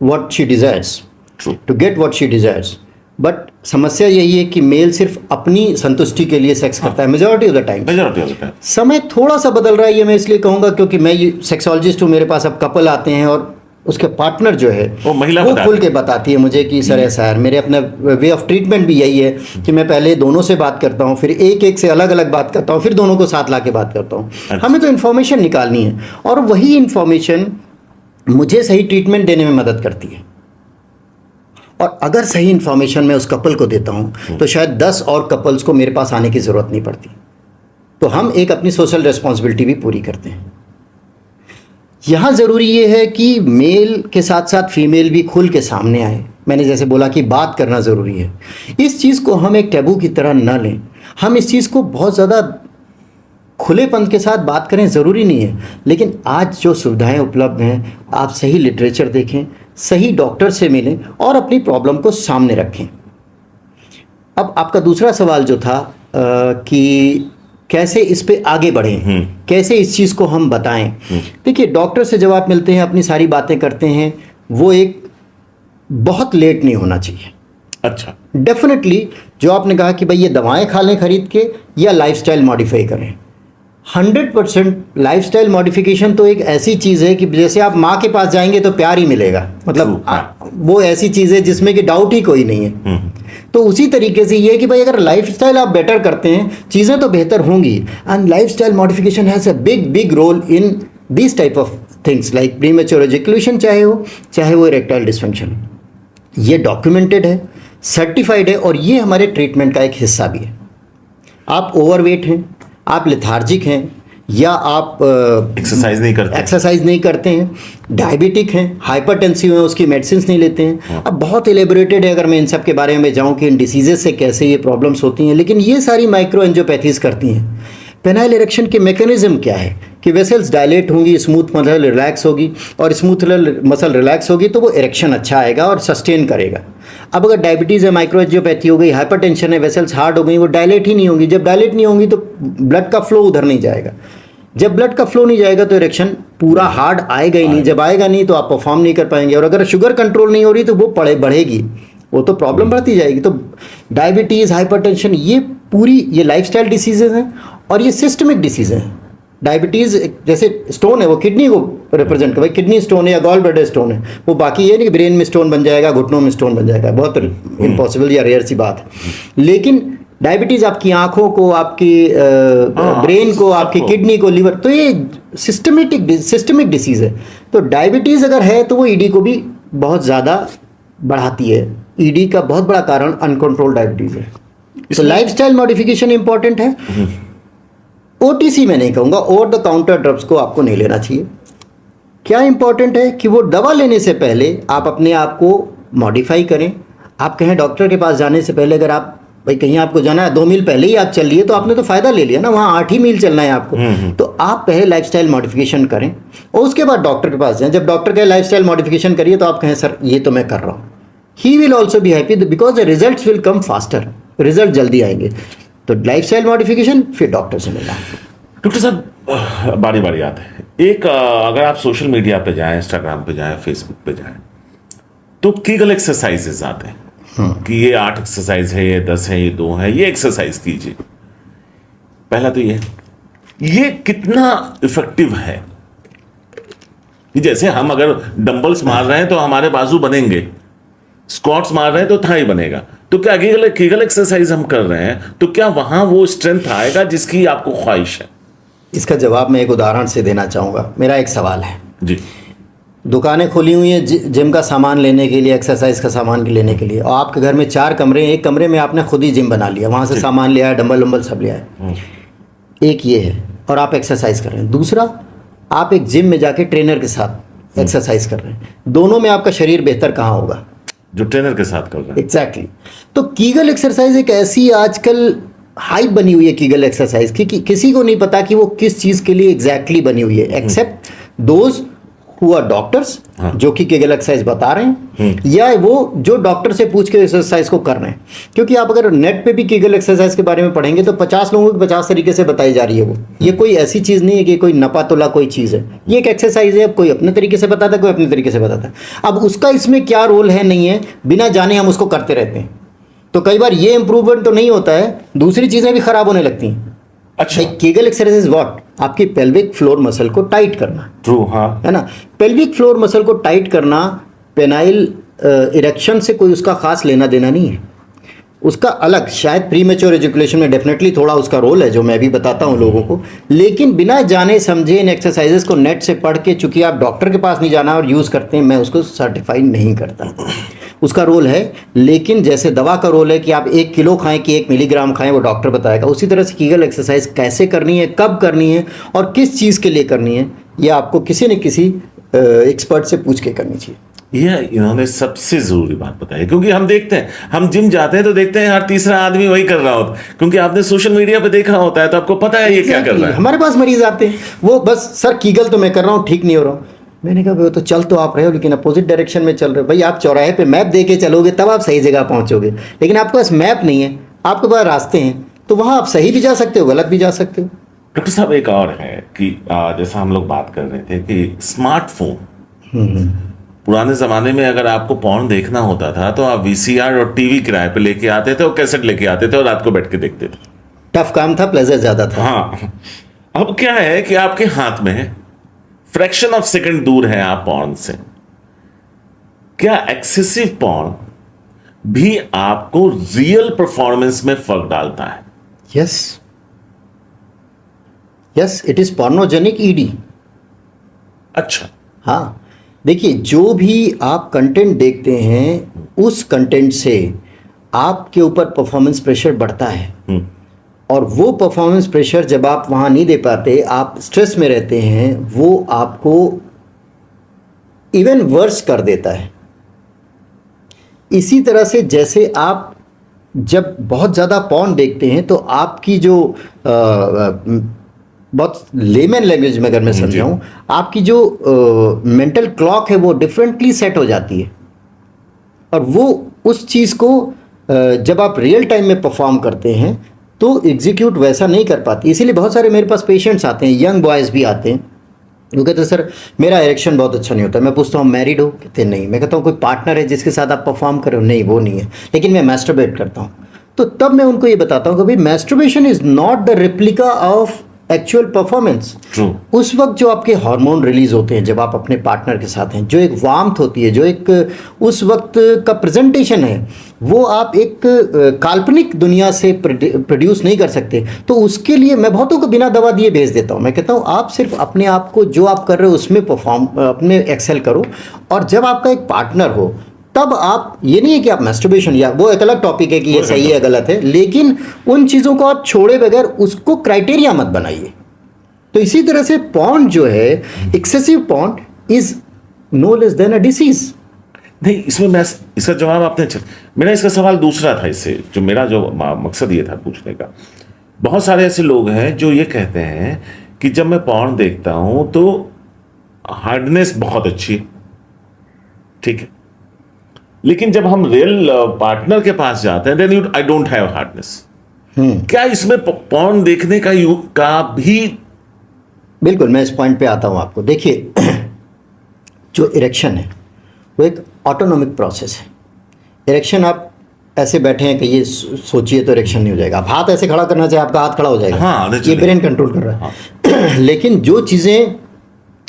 Speaker 2: what she desires, to get what she desires. But समस्या यही है कि मेल सिर्फ अपनी संतुष्टि के लिए सेक्स करता है मेजॉरिटी ऑफ द टाइम। समय थोड़ा सा बदल रहा है, ये मैं इसलिए कहूँगा क्योंकि मैं ये सेक्सोलॉजिस्ट हूँ, मेरे पास अब कपल आते हैं और उसके पार्टनर जो है वो खुल के बताती है मुझे कि सर ऐसा है। मेरे अपने वे ऑफ ट्रीटमेंट भी यही है कि मैं पहले दोनों से बात करता हूँ, फिर एक एक से अलग अलग बात करता हूँ, फिर दोनों को साथ ला के बात करता हूँ। हमें तो इन्फॉर्मेशन निकालनी है और वही इन्फॉर्मेशन मुझे सही ट्रीटमेंट देने में मदद करती है। और अगर सही इन्फॉर्मेशन मैं उस कपल को देता हूँ तो शायद 10 और कपल्स को मेरे पास आने की ज़रूरत नहीं पड़ती। तो हम एक अपनी सोशल रिस्पॉन्सिबिलिटी भी पूरी करते हैं। यहाँ ज़रूरी ये है कि मेल के साथ साथ फीमेल भी खुल के सामने आए। मैंने जैसे बोला कि बात करना ज़रूरी है। इस चीज़ को हम एक टैबू की तरह न लें। हम इस चीज़ को बहुत ज़्यादा खुलेपन के साथ बात करें, ज़रूरी नहीं है, लेकिन आज जो सुविधाएं उपलब्ध हैं, आप सही लिटरेचर देखें, सही डॉक्टर से मिलें और अपनी प्रॉब्लम को सामने रखें। अब आपका दूसरा सवाल जो था कि कैसे इस पे आगे बढ़ें, कैसे इस चीज़ को हम बताएं। देखिए, डॉक्टर से जब आप मिलते हैं, अपनी सारी बातें करते हैं, वो एक बहुत लेट नहीं होना चाहिए।
Speaker 1: अच्छा,
Speaker 2: डेफिनेटली जो आपने कहा कि भाई ये दवाएं खा लें खरीद के या लाइफस्टाइल मॉडिफाई करें, 100% लाइफस्टाइल मॉडिफिकेशन तो एक ऐसी चीज़ है कि जैसे आप माँ के पास जाएंगे तो प्यार ही मिलेगा, मतलब वो ऐसी चीज़ है जिसमें कि डाउट ही कोई नहीं है। तो उसी तरीके से ये है कि भाई अगर लाइफस्टाइल आप बेटर करते हैं चीज़ें तो बेहतर होंगी। And lifestyle modification has a big role in this type of things like premature education, चाहे वो इरेक्टाइल डिसफंक्शन। ये डॉक्यूमेंटेड है, सर्टिफाइड है और ये हमारे ट्रीटमेंट का एक हिस्सा भी है। आप ओवरवेट हैं, आप लेथार्जिक हैं, या आप एक्सरसाइज नहीं करते हैं, डायबिटिक हैं, हाइपरटेंसिव हैं, उसकी मेडिसिन नहीं लेते हैं। अब बहुत एलेबोरेटेड है अगर मैं इन सब के बारे में जाऊं कि इन डिसीजेस से कैसे ये प्रॉब्लम्स होती हैं, लेकिन ये सारी माइक्रो एंजियोपैथीज करती हैं। पेनाइल इरेक्शन के मैकेनिज्म क्या है कि वेसल्स डायलेट होंगी, स्मूथ मसल रिलैक्स होगी, और स्मूथ मसल रिलैक्स होगी तो वो इरेक्शन अच्छा आएगा और सस्टेन करेगा। अब अगर डायबिटीज़ है, माइक्रो एंजियोपैथी हो गई, हाइपरटेंशन है, वेसल्स हार्ड हो गई, वो डायलेट ही नहीं होंगी। जब डायलेट नहीं होंगी तो ब्लड का फ्लो उधर नहीं जाएगा। जब ब्लड का फ्लो नहीं जाएगा तो इरेक्शन पूरा हार्ड आएगा ही नहीं। जब आएगा नहीं तो आप परफॉर्म नहीं कर पाएंगे। और अगर शुगर कंट्रोल नहीं हो रही तो वो बढ़ेगी, वो तो प्रॉब्लम बढ़ती जाएगी। तो डायबिटीज़, हाइपरटेंशन, ये लाइफस्टाइल डिसीजेज हैं और ये सिस्टमिक डिसीज हैं। डायबिटीज़ जैसे स्टोन है, वो किडनी को रिप्रेजेंट कर, भाई किडनी स्टोन है या गॉल ब्लैडर स्टोन है, वो बाकी ये नहीं कि ब्रेन में स्टोन बन जाएगा, घुटनों में स्टोन बन जाएगा, बहुत इम्पॉसिबल या रेयर सी बात है। लेकिन डायबिटीज़ आपकी आँखों को, आपकी ब्रेन को, आपकी किडनी को, लिवर, तो ये सिस्टमिक डिसीज़ है। तो डायबिटीज़ अगर है तो वो ईडी को भी बहुत ज़्यादा बढ़ाती है। ईडी का बहुत बड़ा कारण अनकंट्रोल्ड डायबिटीज़ है। तो लाइफस्टाइल मॉडिफिकेशन इंपॉर्टेंट है। ओटीसी मैं नहीं कहूँगा, ओवर द काउंटर ड्रग्स को आपको नहीं लेना चाहिए। क्या इंपॉर्टेंट है कि वो दवा लेने से पहले आप अपने आप को मॉडिफाई करें। आप कहें डॉक्टर के पास जाने से पहले, अगर आप भाई कहीं आपको जाना है 2 मील पहले ही आप चल लिए तो आपने तो फ़ायदा ले लिया ना, वहाँ 8 ही मील चलना है आपको। तो आप पहले लाइफस्टाइल मॉडिफिकेशन करें और उसके बाद डॉक्टर के पास जाएं। जब डॉक्टर कहे लाइफस्टाइल मॉडिफिकेशन करिए तो आप कहें सर ये तो मैं कर रहा हूँ, he will also be happy because the result will come faster, result जल्दी आएंगे। तो लाइफस्टाइल मॉडिफिकेशन, फिर डॉक्टर से मिलना।
Speaker 1: डॉक्टर साहब बारी बारी आते हैं। अगर आप सोशल मीडिया पे जाएं, इंस्टाग्राम पे जाएं, फेसबुक पे जाएं, तो कीगल एक्सरसाइजेज आते हैं कि ये 8 एक्सरसाइज है, ये 10 है, ये 2 है, ये एक्सरसाइज कीजिए। पहला तो ये कितना इफेक्टिव है? जैसे हम अगर डंबल्स मार रहे हैं तो हमारे बाजू बनेंगे, स्क्वाट्स मार रहे हैं तो थाई बनेगा। तो क्या कीगल एक्सरसाइज हम कर रहे हैं तो क्या वहां वो स्ट्रेंथ आएगा जिसकी आपको ख्वाहिश है?
Speaker 2: इसका जवाब मैं एक उदाहरण से देना चाहूँगा। मेरा एक सवाल है
Speaker 1: जी।
Speaker 2: दुकानें खुली हुई हैं जिम का सामान लेने के लिए, एक्सरसाइज का सामान लेने के लिए, और आपके घर में 4 कमरे हैं, एक कमरे में आपने खुद ही जिम बना लिया, वहाँ से सामान ले आया, डंबल वंबल सब ले आए। एक ये है, और आप एक्सरसाइज कर रहे हैं। दूसरा, आप एक जिम में जाके ट्रेनर के साथ एक्सरसाइज कर रहे हैं। दोनों में आपका शरीर बेहतर कहाँ होगा?
Speaker 1: जो ट्रेनर के साथ कर रहे हैं।
Speaker 2: एग्जैक्टली। तो कीगल एक्सरसाइज एक ऐसी आजकल हाइप बनी हुई है कीगल एक्सरसाइज की कि किसी को नहीं पता कि वो किस चीज़ के लिए एग्जैक्टली बनी हुई है, except those who are doctors जो कि कीगल एक्सरसाइज बता रहे हैं, या वो जो डॉक्टर से पूछ के एक्सरसाइज को कर रहे हैं। क्योंकि आप अगर नेट पे भी कीगल एक्सरसाइज के बारे में पढ़ेंगे तो 50 लोगों को 50 तरीके से बताई जा रही है। वो ये कोई ऐसी चीज़ नहीं है कि कोई नपातुला कोई चीज़ है, ये एक एक्सरसाइज है। अब कोई अपने तरीके से बताता है, कोई अपने तरीके से बताता है। अब उसका इसमें क्या रोल है नहीं है, बिना जाने हम उसको करते रहते हैं। तो कई बार ये इंप्रूवमेंट तो नहीं होता है, दूसरी चीज़ें भी खराब होने लगती हैं।
Speaker 1: अच्छा,
Speaker 2: कीगल एक्सरसाइज इज व्हाट? आपकी पेल्विक फ्लोर मसल को टाइट करना।
Speaker 1: ट्रू, हाँ,
Speaker 2: है ना। पेल्विक फ्लोर मसल को टाइट करना पेनाइल इरेक्शन से कोई उसका खास लेना देना नहीं है। उसका अलग शायद प्रीमेच्योर एजुकेशन में डेफिनेटली थोड़ा उसका रोल है, जो मैं भी बताता हूँ लोगों को। लेकिन बिना जाने समझे इन एक्सरसाइजेस को नेट से पढ़ के, चूंकि आप डॉक्टर के पास नहीं जाना और यूज़ करते हैं, मैं उसको सर्टिफाई नहीं करता। उसका रोल है, लेकिन जैसे दवा का रोल है कि आप 1 किलो खाएं कि 1 मिलीग्राम खाएं, वो डॉक्टर बताएगा। उसी तरह से कीगल एक्सरसाइज कैसे करनी है, कब करनी है और किस चीज़ के लिए करनी है, ये आपको किसी न किसी एक्सपर्ट से पूछ के करनी चाहिए।
Speaker 1: यह इन्होंने सबसे जरूरी बात बताई, क्योंकि हम देखते हैं, हम जिम जाते हैं तो देखते हैं हर तीसरा आदमी वही कर रहा होता है, क्योंकि आपने सोशल मीडिया पे देखा होता है तो आपको पता है ये क्या कर रहा है।
Speaker 2: हमारे पास मरीज आते हैं, वो बस सर कीगल तो मैं कर रहा हूँ, ठीक नहीं हो रहा हूँ। मैंने कहा वो तो चल तो आप रहे हो लेकिन अपोजिट डायरेक्शन में चल रहे हो। भाई आप चौराहे पे मैप दे के चलोगे तब आप सही जगह पहुँचोगे, लेकिन आपके पास मैप नहीं है, आपके पास रास्ते हैं, तो वहाँ आप सही भी जा सकते हो, गलत भी जा सकते हो।
Speaker 1: डॉक्टर साहब एक और है कि जैसा हम लोग बात कर रहे थे कि स्मार्टफोन, पुराने ज़माने में अगर आपको पॉर्न देखना होता था तो आप VCR और टीवी किराए पे लेके आते थे और कैसेट लेके आते थे और रात को बैठ के देखते थे।
Speaker 2: टफ काम था, प्लेजर ज़्यादा था।
Speaker 1: हाँ, अब क्या है कि आपके हाथ में है, फ्रैक्शन ऑफ सेकंड दूर है आप पॉर्न से। क्या एक्सेसिव पॉर्न भी आपको रियल परफॉर्मेंस में फर्क डालता है?
Speaker 2: Yes, yes, it is pornogenic ED.
Speaker 1: अच्छा।
Speaker 2: हाँ, देखिए, जो भी आप कंटेंट देखते हैं उस कंटेंट से आपके ऊपर परफॉर्मेंस प्रेशर बढ़ता है, और वो परफॉर्मेंस प्रेशर जब आप वहाँ नहीं दे पाते, आप स्ट्रेस में रहते हैं, वो आपको इवन वर्स कर देता है। इसी तरह से जैसे आप जब बहुत ज़्यादा पॉर्न देखते हैं तो आपकी जो बहुत लेमन लैंग्वेज में अगर मैं समझाऊं, आपकी जो मेंटल क्लॉक है वो डिफरेंटली सेट हो जाती है, और वो उस चीज़ को जब आप रियल टाइम में परफॉर्म करते हैं तो एग्जीक्यूट वैसा नहीं कर पाती। इसीलिए बहुत सारे मेरे पास पेशेंट्स आते हैं, यंग बॉयज़ भी आते हैं, वो कहते हैं सर मेरा इरेक्शन बहुत अच्छा नहीं होता। मैं पूछता हूँ मैरिड हो? कहते हैं नहीं। मैं कहता हूँ कोई पार्टनर है जिसके साथ आप परफॉर्म करो? नहीं, वो नहीं है, लेकिन मैं मैस्टरबेट करता हूँ। तो तब मैं उनको ये बताता हूँ कि भाई masturbation is not the replica of actual performance. उस वक्त जो आपके हार्मोन रिलीज होते हैं जब आप अपने पार्टनर के साथ हैं, जो एक वार्मथ होती है, जो एक उस वक्त का प्रेजेंटेशन है, वो आप एक काल्पनिक दुनिया से प्रोड्यूस नहीं कर सकते। तो उसके लिए मैं बहुतों को बिना दवा दिए भेज देता हूँ। मैं कहता हूँ आप सिर्फ अपने आप को जो आप कर रहे हो उसमें परफॉर्म अपने एक्सेल करो, और जब आपका एक पार्टनर हो तब आप, ये नहीं है कि आप मैस्टरबेशन, या वो एक अलग टॉपिक है कि ये सही है गलत है, लेकिन उन चीज़ों को आप छोड़े बगैर उसको क्राइटेरिया मत बनाइए। तो इसी तरह से पॉर्न जो है, excessive porn is no less than a disease.
Speaker 1: नहीं, इसमें मैं इसका जवाब आपने मेरा इसका सवाल दूसरा था। इससे जो मेरा जो मकसद ये था पूछने का, बहुत सारे ऐसे लोग हैं जो ये कहते हैं कि जब मैं पॉर्न देखता हूं तो हार्डनेस बहुत अच्छी है, ठीक है, लेकिन जब हम रियल पार्टनर के पास जाते हैं then I don't have hardness. क्या इसमें पॉर्न देखने का भी?
Speaker 2: बिल्कुल, मैं इस पॉइंट पे आता हूं आपको। देखिए, जो इरेक्शन है वो एक ऑटोनॉमिक प्रोसेस है। इरेक्शन आप ऐसे बैठे हैं कि ये सोचिए तो इरेक्शन नहीं हो जाएगा। आप हाथ ऐसे खड़ा करना चाहे आपका हाथ खड़ा हो जाएगा।
Speaker 1: हाँ,
Speaker 2: ये ब्रेन कंट्रोल कर रहा है। हाँ। लेकिन जो चीज़ें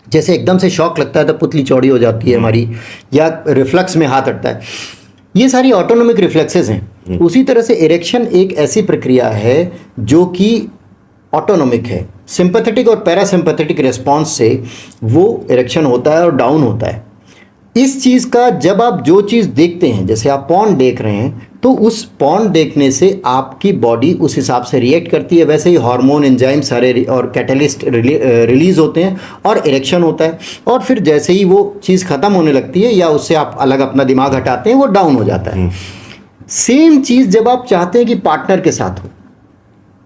Speaker 2: जैसे एकदम से शॉक लगता है तो पुतली चौड़ी हो जाती है हमारी, या रिफ्लेक्स में हाथ अटता है, ये सारी ऑटोनॉमिक रिफ्लेक्सेस हैं। उसी तरह से इरेक्शन एक ऐसी प्रक्रिया है जो कि ऑटोनॉमिक है। सिंपैथेटिक और पैरासिम्पैथेटिक रिस्पॉन्स से वो इरेक्शन होता है और डाउन होता है। इस चीज़ का जब आप जो चीज़ देखते हैं, जैसे आप पॉर्न देख रहे हैं, तो उस पॉर्न देखने से आपकी बॉडी उस हिसाब से रिएक्ट करती है। वैसे ही हार्मोन, एंजाइम सारे और कैटलिस्ट रिलीज होते हैं और इरेक्शन होता है, और फिर जैसे ही वो चीज़ ख़त्म होने लगती है या उससे आप अलग अपना दिमाग हटाते हैं, वो डाउन हो जाता है। सेम चीज़ जब आप चाहते हैं कि पार्टनर के साथ हो,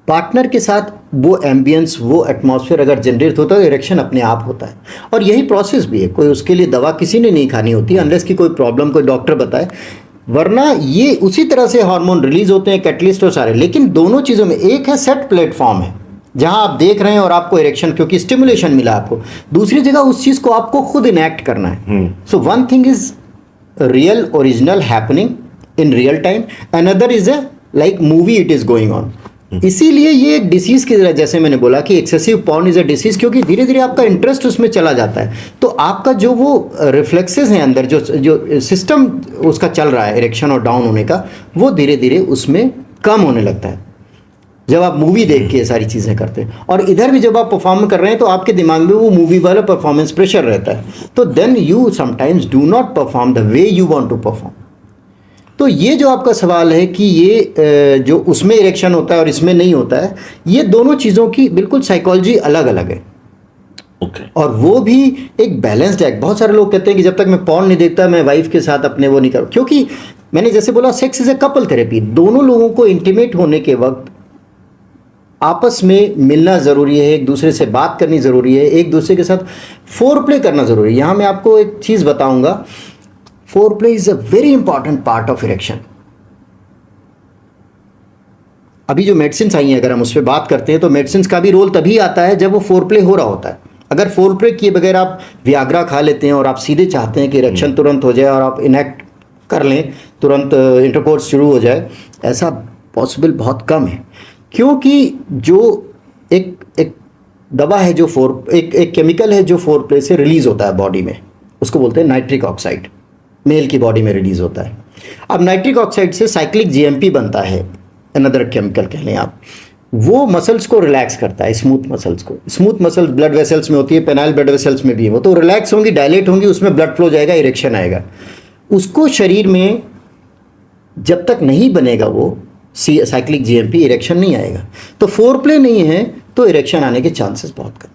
Speaker 2: पार्टनर के साथ वो एम्बियंस, वो एटमॉस्फेयर अगर जनरेट होता है तो इरेक्शन अपने आप होता है। और यही प्रोसेस भी है, कोई उसके लिए दवा किसी ने नहीं खानी होती अनलेस कि कोई प्रॉब्लम कोई डॉक्टर बताए, वरना ये उसी तरह से हार्मोन रिलीज होते हैं, कैटलिस्ट और सारे। लेकिन दोनों चीज़ों में एक है सेट प्लेटफॉर्म है जहां आप देख रहे हैं और आपको इरेक्शन क्योंकि स्टिमुलेशन मिला आपको, दूसरी जगह उस चीज़ को आपको खुद इनैक्ट करना है। So one thing is real original happening in real time, another is a like movie it is going on. इसीलिए ये एक डिसीज़ की तरह, जैसे मैंने बोला कि excessive porn is a disease, क्योंकि धीरे धीरे आपका इंटरेस्ट उसमें चला जाता है, तो आपका जो वो रिफ्लेक्सेस हैं अंदर, जो सिस्टम उसका चल रहा है इरेक्शन और डाउन होने का, वो धीरे धीरे उसमें कम होने लगता है जब आप मूवी देख के ये सारी चीज़ें करते हैं। और इधर भी जब आप परफॉर्म कर रहे हैं तो आपके दिमाग में वो मूवी वाला परफॉर्मेंस प्रेशर रहता है, तो then you sometimes do not perform the way you want to perform. तो ये जो आपका सवाल है कि ये जो उसमें इरेक्शन होता है और इसमें नहीं होता है, ये दोनों चीज़ों की बिल्कुल साइकोलॉजी अलग अलग है। और वो भी एक बैलेंस्ड है। बहुत सारे लोग कहते हैं कि जब तक मैं पॉर्न नहीं देखता मैं वाइफ के साथ अपने वो नहीं करूँ, क्योंकि मैंने जैसे बोला sex is a couple therapy. दोनों लोगों को इंटीमेट होने के वक्त आपस में मिलना ज़रूरी है, एक दूसरे से बात करनी ज़रूरी है, एक दूसरे के साथ फोर प्ले करना ज़रूरी है। यहाँ मैं आपको एक चीज़ बताऊँगा, foreplay is a very important part of erection। अभी जो मेडिसिन आई हैं अगर हम उस पर बात करते हैं तो मेडिसिन का भी रोल तभी आता है जब वो फोरप्ले हो रहा होता है। अगर फोरप्ले किए बगैर आप वियाग्रा खा लेते हैं और आप सीधे चाहते हैं कि इरेक्शन तुरंत हो जाए और आप इनेक्ट कर लें, तुरंत इंटरकोर्स शुरू हो जाए, ऐसा पॉसिबल बहुत कम है। क्योंकि जो एक दवा है जो एक केमिकल है जो फोरप्ले से रिलीज होता है बॉडी में, उसको बोलते हैं नाइट्रिक ऑक्साइड, मेल की बॉडी में रिलीज होता है। अब नाइट्रिक ऑक्साइड से साइक्लिक जीएमपी बनता है, अनदर केमिकल कह लें आप, वो मसल्स को रिलैक्स करता है, स्मूथ मसल्स को। स्मूथ मसल ब्लड वेसल्स में होती है, पेनाइल ब्लड वेसल्स में भी है, वो तो रिलैक्स होंगी, डायलेट होंगी, उसमें ब्लड फ्लो जाएगा, इरेक्शन आएगा। उसको शरीर में जब तक नहीं बनेगा वो साइक्लिक जीएमपी, इरेक्शन नहीं आएगा। तो फोरप्ले नहीं है तो इरेक्शन आने के चांसेस बहुत कम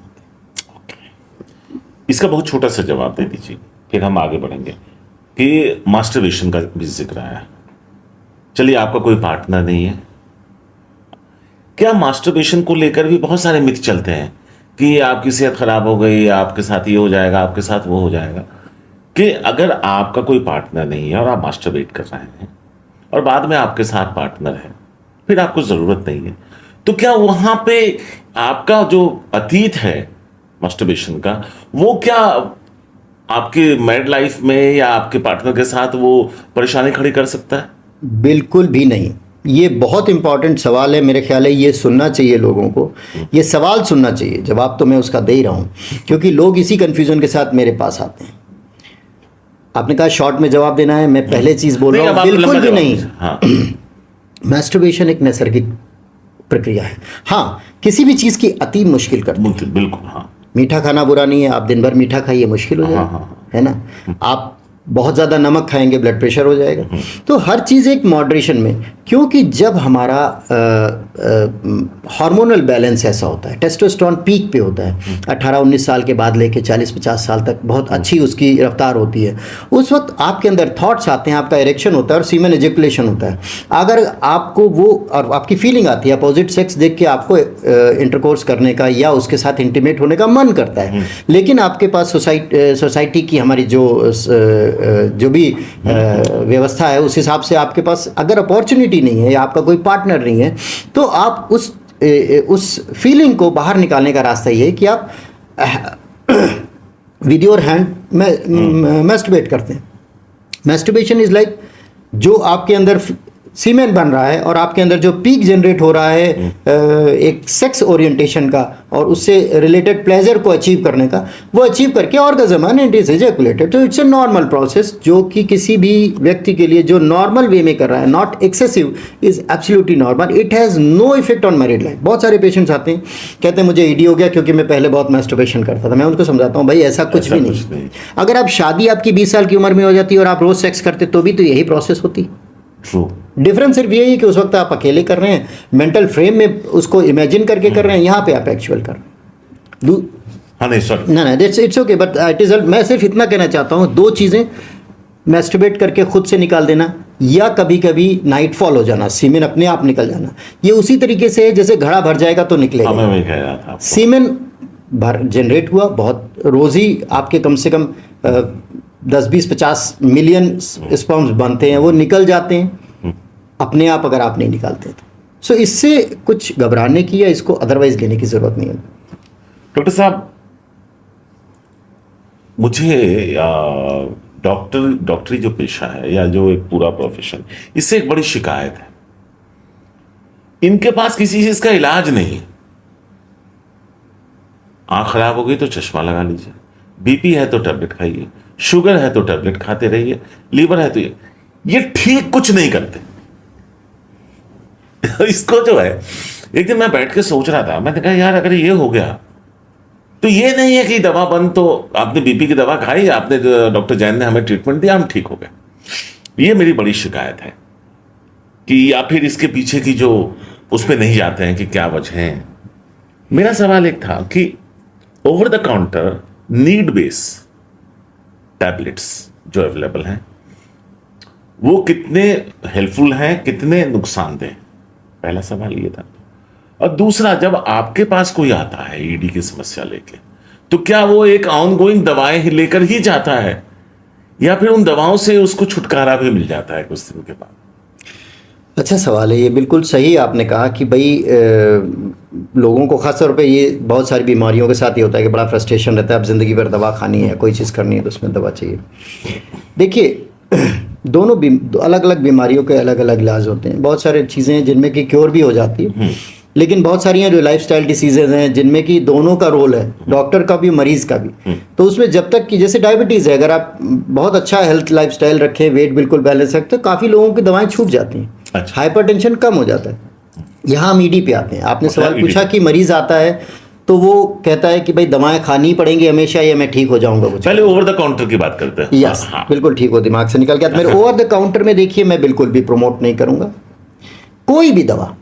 Speaker 2: होते हैं।
Speaker 1: इसका बहुत छोटा सा जवाब दे दीजिए, फिर हम आगे बढ़ेंगे कि मास्टरबेशन का भी जिक्र आया। चलिए, आपका कोई पार्टनर नहीं है, क्या मास्टरबेशन को लेकर भी बहुत सारे मिथ चलते हैं कि आपकी सेहत खराब हो गई, आपके साथ ये हो जाएगा, आपके साथ वो हो जाएगा, कि अगर आपका कोई पार्टनर नहीं है और आप मास्टरबेट कर रहे हैं और बाद में आपके साथ पार्टनर है, फिर आपको जरूरत नहीं है, तो क्या वहां पे आपका जो अतीत है मास्टरबेशन का, वो क्या आपके मैरिड लाइफ में या आपके पार्टनर के साथ वो परेशानी खड़ी कर सकता है?
Speaker 2: बिल्कुल भी नहीं। ये बहुत इंपॉर्टेंट सवाल है, मेरे ख्याल है ये सुनना चाहिए लोगों को, ये सवाल सुनना चाहिए, जवाब तो मैं उसका दे ही रहा हूँ, क्योंकि लोग इसी कंफ्यूजन के साथ मेरे पास आते हैं। आपने कहा शॉर्ट में जवाब देना है, मैं पहले चीज़ बोल रहा हूँ, बिल्कुल भी नहीं।
Speaker 1: हाँ।
Speaker 2: मैस्टरबेशन एक नैसर्गिक प्रक्रिया है। हाँ, किसी भी चीज़ की अति मुश्किल करती है।
Speaker 1: बिल्कुल। हाँ,
Speaker 2: मीठा खाना बुरा नहीं है, आप दिन भर मीठा खाइए, मुश्किल हो जाएगा, है ना। आप बहुत ज़्यादा नमक खाएंगे, ब्लड प्रेशर हो जाएगा। तो हर चीज़ एक मॉडरेशन में, क्योंकि जब हमारा हार्मोनल बैलेंस ऐसा होता है, टेस्टोस्टेरोन पीक पे होता है 18-19 साल के बाद लेके 40-50 साल तक बहुत अच्छी उसकी रफ्तार होती है। उस वक्त आपके अंदर थॉट्स आते हैं, आपका इरेक्शन होता है और सीमेन इजैकुलेशन होता है। अगर आपको वो और आपकी फीलिंग आती है, अपोजिट सेक्स देख के आपको इंटरकोर्स करने का या उसके साथ इंटीमेट होने का मन करता है, लेकिन आपके पास सोसाइटी की हमारी जो भी व्यवस्था है, उस हिसाब से आपके पास अगर अपॉर्चुनिटी नहीं है या आपका कोई पार्टनर नहीं है, तो आप उस फीलिंग को बाहर निकालने का रास्ता ये है कि आप विद योर हैंड मैस्टरबेट करते हैं। मैस्टरबेशन इज लाइक जो आपके अंदर सीमेन बन रहा है और आपके अंदर जो पीक जनरेट हो रहा है एक सेक्स ओरिएंटेशन का और उससे रिलेटेड प्लेजर को अचीव करने का, वो अचीव करके orgasm and it is ejaculated. तो इट्स ए नॉर्मल प्रोसेस जो कि किसी भी व्यक्ति के लिए जो नॉर्मल वे में कर रहा है, not excessive, is absolutely normal. It has no effect on married life. बहुत सारे पेशेंट्स आते हैं, कहते हैं मुझे ईडी हो गया क्योंकि मैं पहले बहुत मैस्टरबेशन करता था। मैं उनको समझाता हूँ भाई ऐसा कुछ भी नहीं। अगर आप शादी आपकी 20 साल की उम्र में हो जाती है और आप रोज सेक्स करते तो भी तो यही प्रोसेस होती। डिफरेंस सिर्फ यही है कि उस वक्त आप अकेले कर रहे हैं, मेंटल फ्रेम में उसको इमेजिन करके कर रहे हैं, यहाँ पे आप एक्चुअल कर रहे हैं।
Speaker 1: हाँ, नहीं सॉरी,
Speaker 2: ना it's okay, but it is, मैं सिर्फ इतना कहना चाहता हूँ, दो चीज़ें, मैस्टरबेट करके खुद से निकाल देना या कभी कभी नाइट फॉल हो जाना, सीमेन अपने आप निकल जाना, ये उसी तरीके से है जैसे घड़ा भर जाएगा तो निकलेगा।
Speaker 1: मैं वही कह रहा था,
Speaker 2: सीमेन भर जनरेट हुआ, बहुत रोज ही आपके कम से कम 10-20-50 मिलियन स्पर्म्स बनते हैं, वो निकल जाते हैं अपने आप अगर आप नहीं निकालते तो। सो इससे कुछ घबराने की या इसको अदरवाइज लेने की जरूरत नहीं है।
Speaker 1: डॉक्टर साहब, मुझे डॉक्टरी जो पेशा है या जो एक पूरा प्रोफेशन, इससे एक बड़ी शिकायत है, इनके पास किसी चीज का इलाज नहीं। आंख खराब हो गई तो चश्मा लगा लीजिए, बीपी है तो टैबलेट खाइए, शुगर है तो टैबलेट खाते रहिए, लीवर है तो ये ठीक कुछ नहीं करते। इसको जो है, एक दिन मैं बैठ के सोच रहा था, मैंने कहा यार अगर ये हो गया तो ये नहीं है कि दवा बंद, तो आपने बीपी की दवा खाई, आपने डॉक्टर जैन ने हमें ट्रीटमेंट दिया, हम ठीक हो गए। ये मेरी बड़ी शिकायत है कि या फिर इसके पीछे की जो उस पर नहीं जाते हैं कि क्या वजह है। मेरा सवाल एक था कि over the counter need base tablets जो अवेलेबल हैं वो कितने हेल्पफुल हैं, कितने नुकसानदेह, पहला सवाल ये था। और दूसरा, जब आपके पास कोई आता है ईडी की समस्या लेके, तो क्या वो एक ऑनगोइंग दवाएं ही लेकर ही जाता है या फिर उन दवाओं से उसको छुटकारा भी मिल जाता है कुछ दिन के बाद?
Speaker 2: अच्छा सवाल है ये, बिल्कुल सही आपने कहा कि भाई लोगों को खास तौर पे ये बहुत सारी बीमारियों के साथ ही होता है कि बड़ा फ्रस्ट्रेशन रहता है, अब ज़िंदगी भर दवा खानी है, कोई चीज़ करनी है तो उसमें दवा चाहिए। देखिए दोनों अलग अलग बीमारियों के अलग अलग इलाज होते हैं। बहुत सारी चीज़ें जिनमें कि क्योर भी हो जाती है, लेकिन बहुत सारी हैं जो लाइफस्टाइल डिसीजेज हैं जिनमें कि दोनों का रोल है, डॉक्टर का भी मरीज का भी। तो उसमें जब तक कि जैसे डायबिटीज़ है, अगर आप बहुत अच्छा हेल्थ लाइफस्टाइल रखें, वेट बिल्कुल बैलेंस रखें, तो काफ़ी लोगों की दवाएं छूट जाती हैं।
Speaker 1: अच्छा।
Speaker 2: हाइपरटेंशन कम हो जाता है। यहाँ हम ईडी पे आते हैं। आपने
Speaker 1: अच्छा,
Speaker 2: सवाल
Speaker 1: ED
Speaker 2: पूछा कि मरीज आता है तो वो कहता है कि भाई दवाएं खानी पड़ेंगी हमेशा या मैं ठीक हो जाऊंगा कुछ।
Speaker 1: पहले ओवर द काउंटर की बात करते हैं।
Speaker 2: यस,
Speaker 1: हाँ।
Speaker 2: बिल्कुल ठीक हो, दिमाग से निकल गया। तो मेरे ओवर द काउंटर में देखिए मैं बिल्कुल भी प्रमोट नहीं करूंगा कोई भी दवा।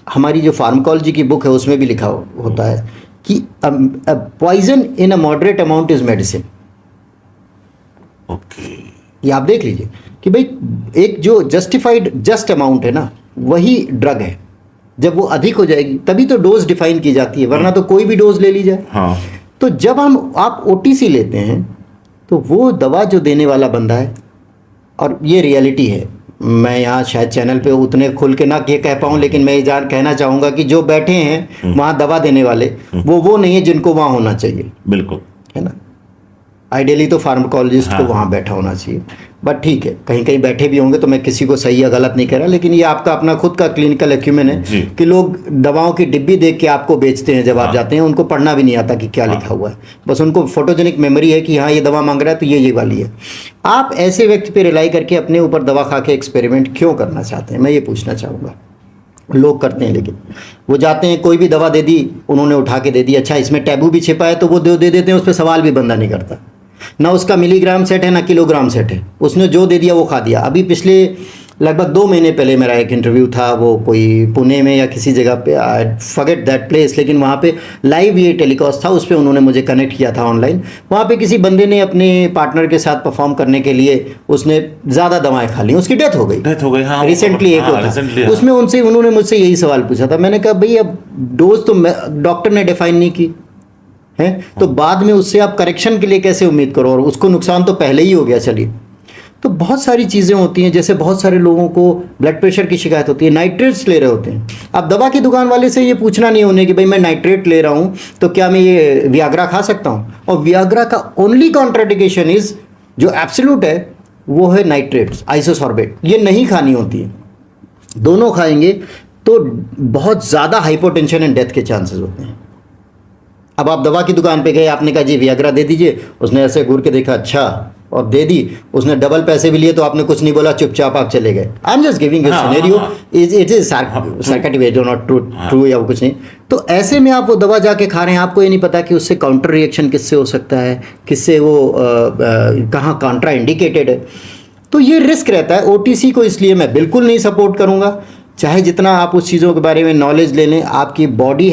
Speaker 2: हमारी जो फार्माकोलॉजी की बुक है उसमें भी लिखा होता है कि poison in a moderate amount is medicine.
Speaker 1: Okay.
Speaker 2: ये आप देख लीजिए कि भाई एक जो जस्टिफाइड जस्ट अमाउंट है ना वही ड्रग है। जब वो अधिक हो जाएगी तभी तो डोज डिफाइन की जाती है, वरना तो कोई भी डोज ले ली जाए।
Speaker 1: हाँ।
Speaker 2: तो जब आप ओटीसी लेते हैं तो वो दवा जो देने वाला बंदा है, और ये रियलिटी है, मैं यहाँ शायद चैनल पे उतने खुल के ना ये कह पाऊँ, लेकिन मैं ये कहना चाहूँगा कि जो बैठे हैं वहाँ दवा देने वाले वो नहीं है जिनको वहाँ होना चाहिए।
Speaker 1: बिल्कुल,
Speaker 2: है ना। आइडियली तो फार्माकोलॉजिस्ट को
Speaker 1: हाँ।
Speaker 2: वहाँ बैठा होना चाहिए, बट ठीक है कहीं कहीं बैठे भी होंगे, तो मैं किसी को सही या गलत नहीं कह रहा, लेकिन ये आपका अपना खुद का क्लिनिकल एक्यूमेन है कि लोग दवाओं की डिब्बी देख के आपको बेचते हैं। जब आप जाते हैं उनको पढ़ना भी नहीं आता कि क्या लिखा हुआ है, बस उनको फोटोजेनिक मेमोरी है कि हाँ ये दवा मांग रहा है तो ये वाली है। आप ऐसे व्यक्ति पे रिलाई करके अपने ऊपर दवा खा के एक्सपेरिमेंट क्यों करना चाहते हैं, मैं ये पूछना चाहूँगा। लोग करते हैं, लेकिन वो जाते हैं कोई भी दवा दे दी उन्होंने उठा के दे दी, अच्छा इसमें टैबू भी छिपा है तो वो दे देते हैं, उस पर सवाल भी बंदा नहीं करता। ना उसका मिलीग्राम सेट है ना किलोग्राम सेट है, उसने जो दे दिया वो खा दिया। अभी पिछले लगभग 2 महीने पहले मेरा एक इंटरव्यू था, वो कोई पुणे में या किसी जगह पे, आई फॉरगेट दैट प्लेस, लेकिन वहाँ पे लाइव ये टेलीकास्ट था, उस पर उन्होंने मुझे कनेक्ट किया था ऑनलाइन। वहाँ पे किसी बंदे ने अपने पार्टनर के साथ परफॉर्म करने के लिए उसने ज़्यादा दवाएं खा ली, उसकी डेथ हो गई।
Speaker 1: हाँ।
Speaker 2: रिसेंटली एक
Speaker 1: हाँ।
Speaker 2: उसमें उन्होंने मुझसे यही सवाल पूछा था। मैंने कहा भाई अब डोज तो डॉक्टर ने डिफाइन नहीं की है, तो बाद में उससे आप करेक्शन के लिए कैसे उम्मीद करो, और उसको नुकसान तो पहले ही हो गया। चलिए, तो बहुत सारी चीज़ें होती हैं, जैसे बहुत सारे लोगों को ब्लड प्रेशर की शिकायत होती है, नाइट्रेट्स ले रहे होते हैं। अब दवा की दुकान वाले से ये पूछना नहीं उन्हें कि भाई मैं नाइट्रेट ले रहा हूँ तो क्या मैं ये वियाग्रा खा सकता हूँ, और वियाग्रा का ओनली कॉन्ट्राइंडिकेशन इज जो एब्सोल्यूट है वो है नाइट्रेट्स, आइसोसॉर्बेट, ये नहीं खानी होती है। दोनों खाएंगे तो बहुत ज़्यादा हाइपोटेंशन एंड डेथ के चांसेस होते हैं। अब आप दवा की दुकान पे गए, आपने कहा जी वियाग्रा दे दीजिए, उसने ऐसे घूर के देखा अच्छा और दे दी, उसने डबल पैसे भी लिए तो आपने कुछ नहीं बोला, चुपचाप आप चले गए। I am just giving a scenario, it is sarcastic way, not true या कुछ नहीं। तो ऐसे में आप वो दवा जाके खा रहे हैं, आपको ये नहीं पता कि उससे काउंटर रिएक्शन किससे हो सकता है, किससे वो कहाँ कॉन्ट्रा इंडिकेटेड है। तो ये रिस्क रहता है। ओटीसी को इसलिए मैं बिल्कुल नहीं सपोर्ट करूँगा, चाहे जितना आप उस चीज़ों के बारे में नॉलेज ले लें। आपकी बॉडी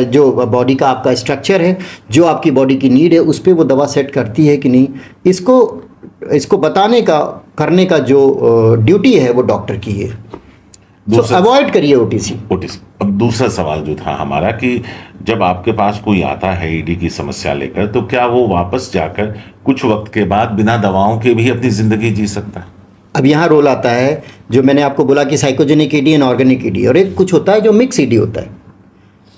Speaker 2: जो बॉडी का आपका स्ट्रक्चर है, जो आपकी बॉडी की नीड है, उस पर वो दवा सेट करती है कि नहीं, इसको बताने का करने का जो ड्यूटी है वो डॉक्टर की है। तो अवॉइड करिए ओटीसी।
Speaker 1: अब दूसरा सवाल जो था हमारा कि जब आपके पास कोई आता है ईडी की समस्या लेकर, तो क्या वो वापस जाकर कुछ वक्त के बाद बिना दवाओं के भी अपनी जिंदगी जी सकता है?
Speaker 2: अब यहाँ रोल आता है जो मैंने आपको बोला कि psychogenic ED and organic ED, और एक कुछ होता है जो मिक्स ईडी होता है।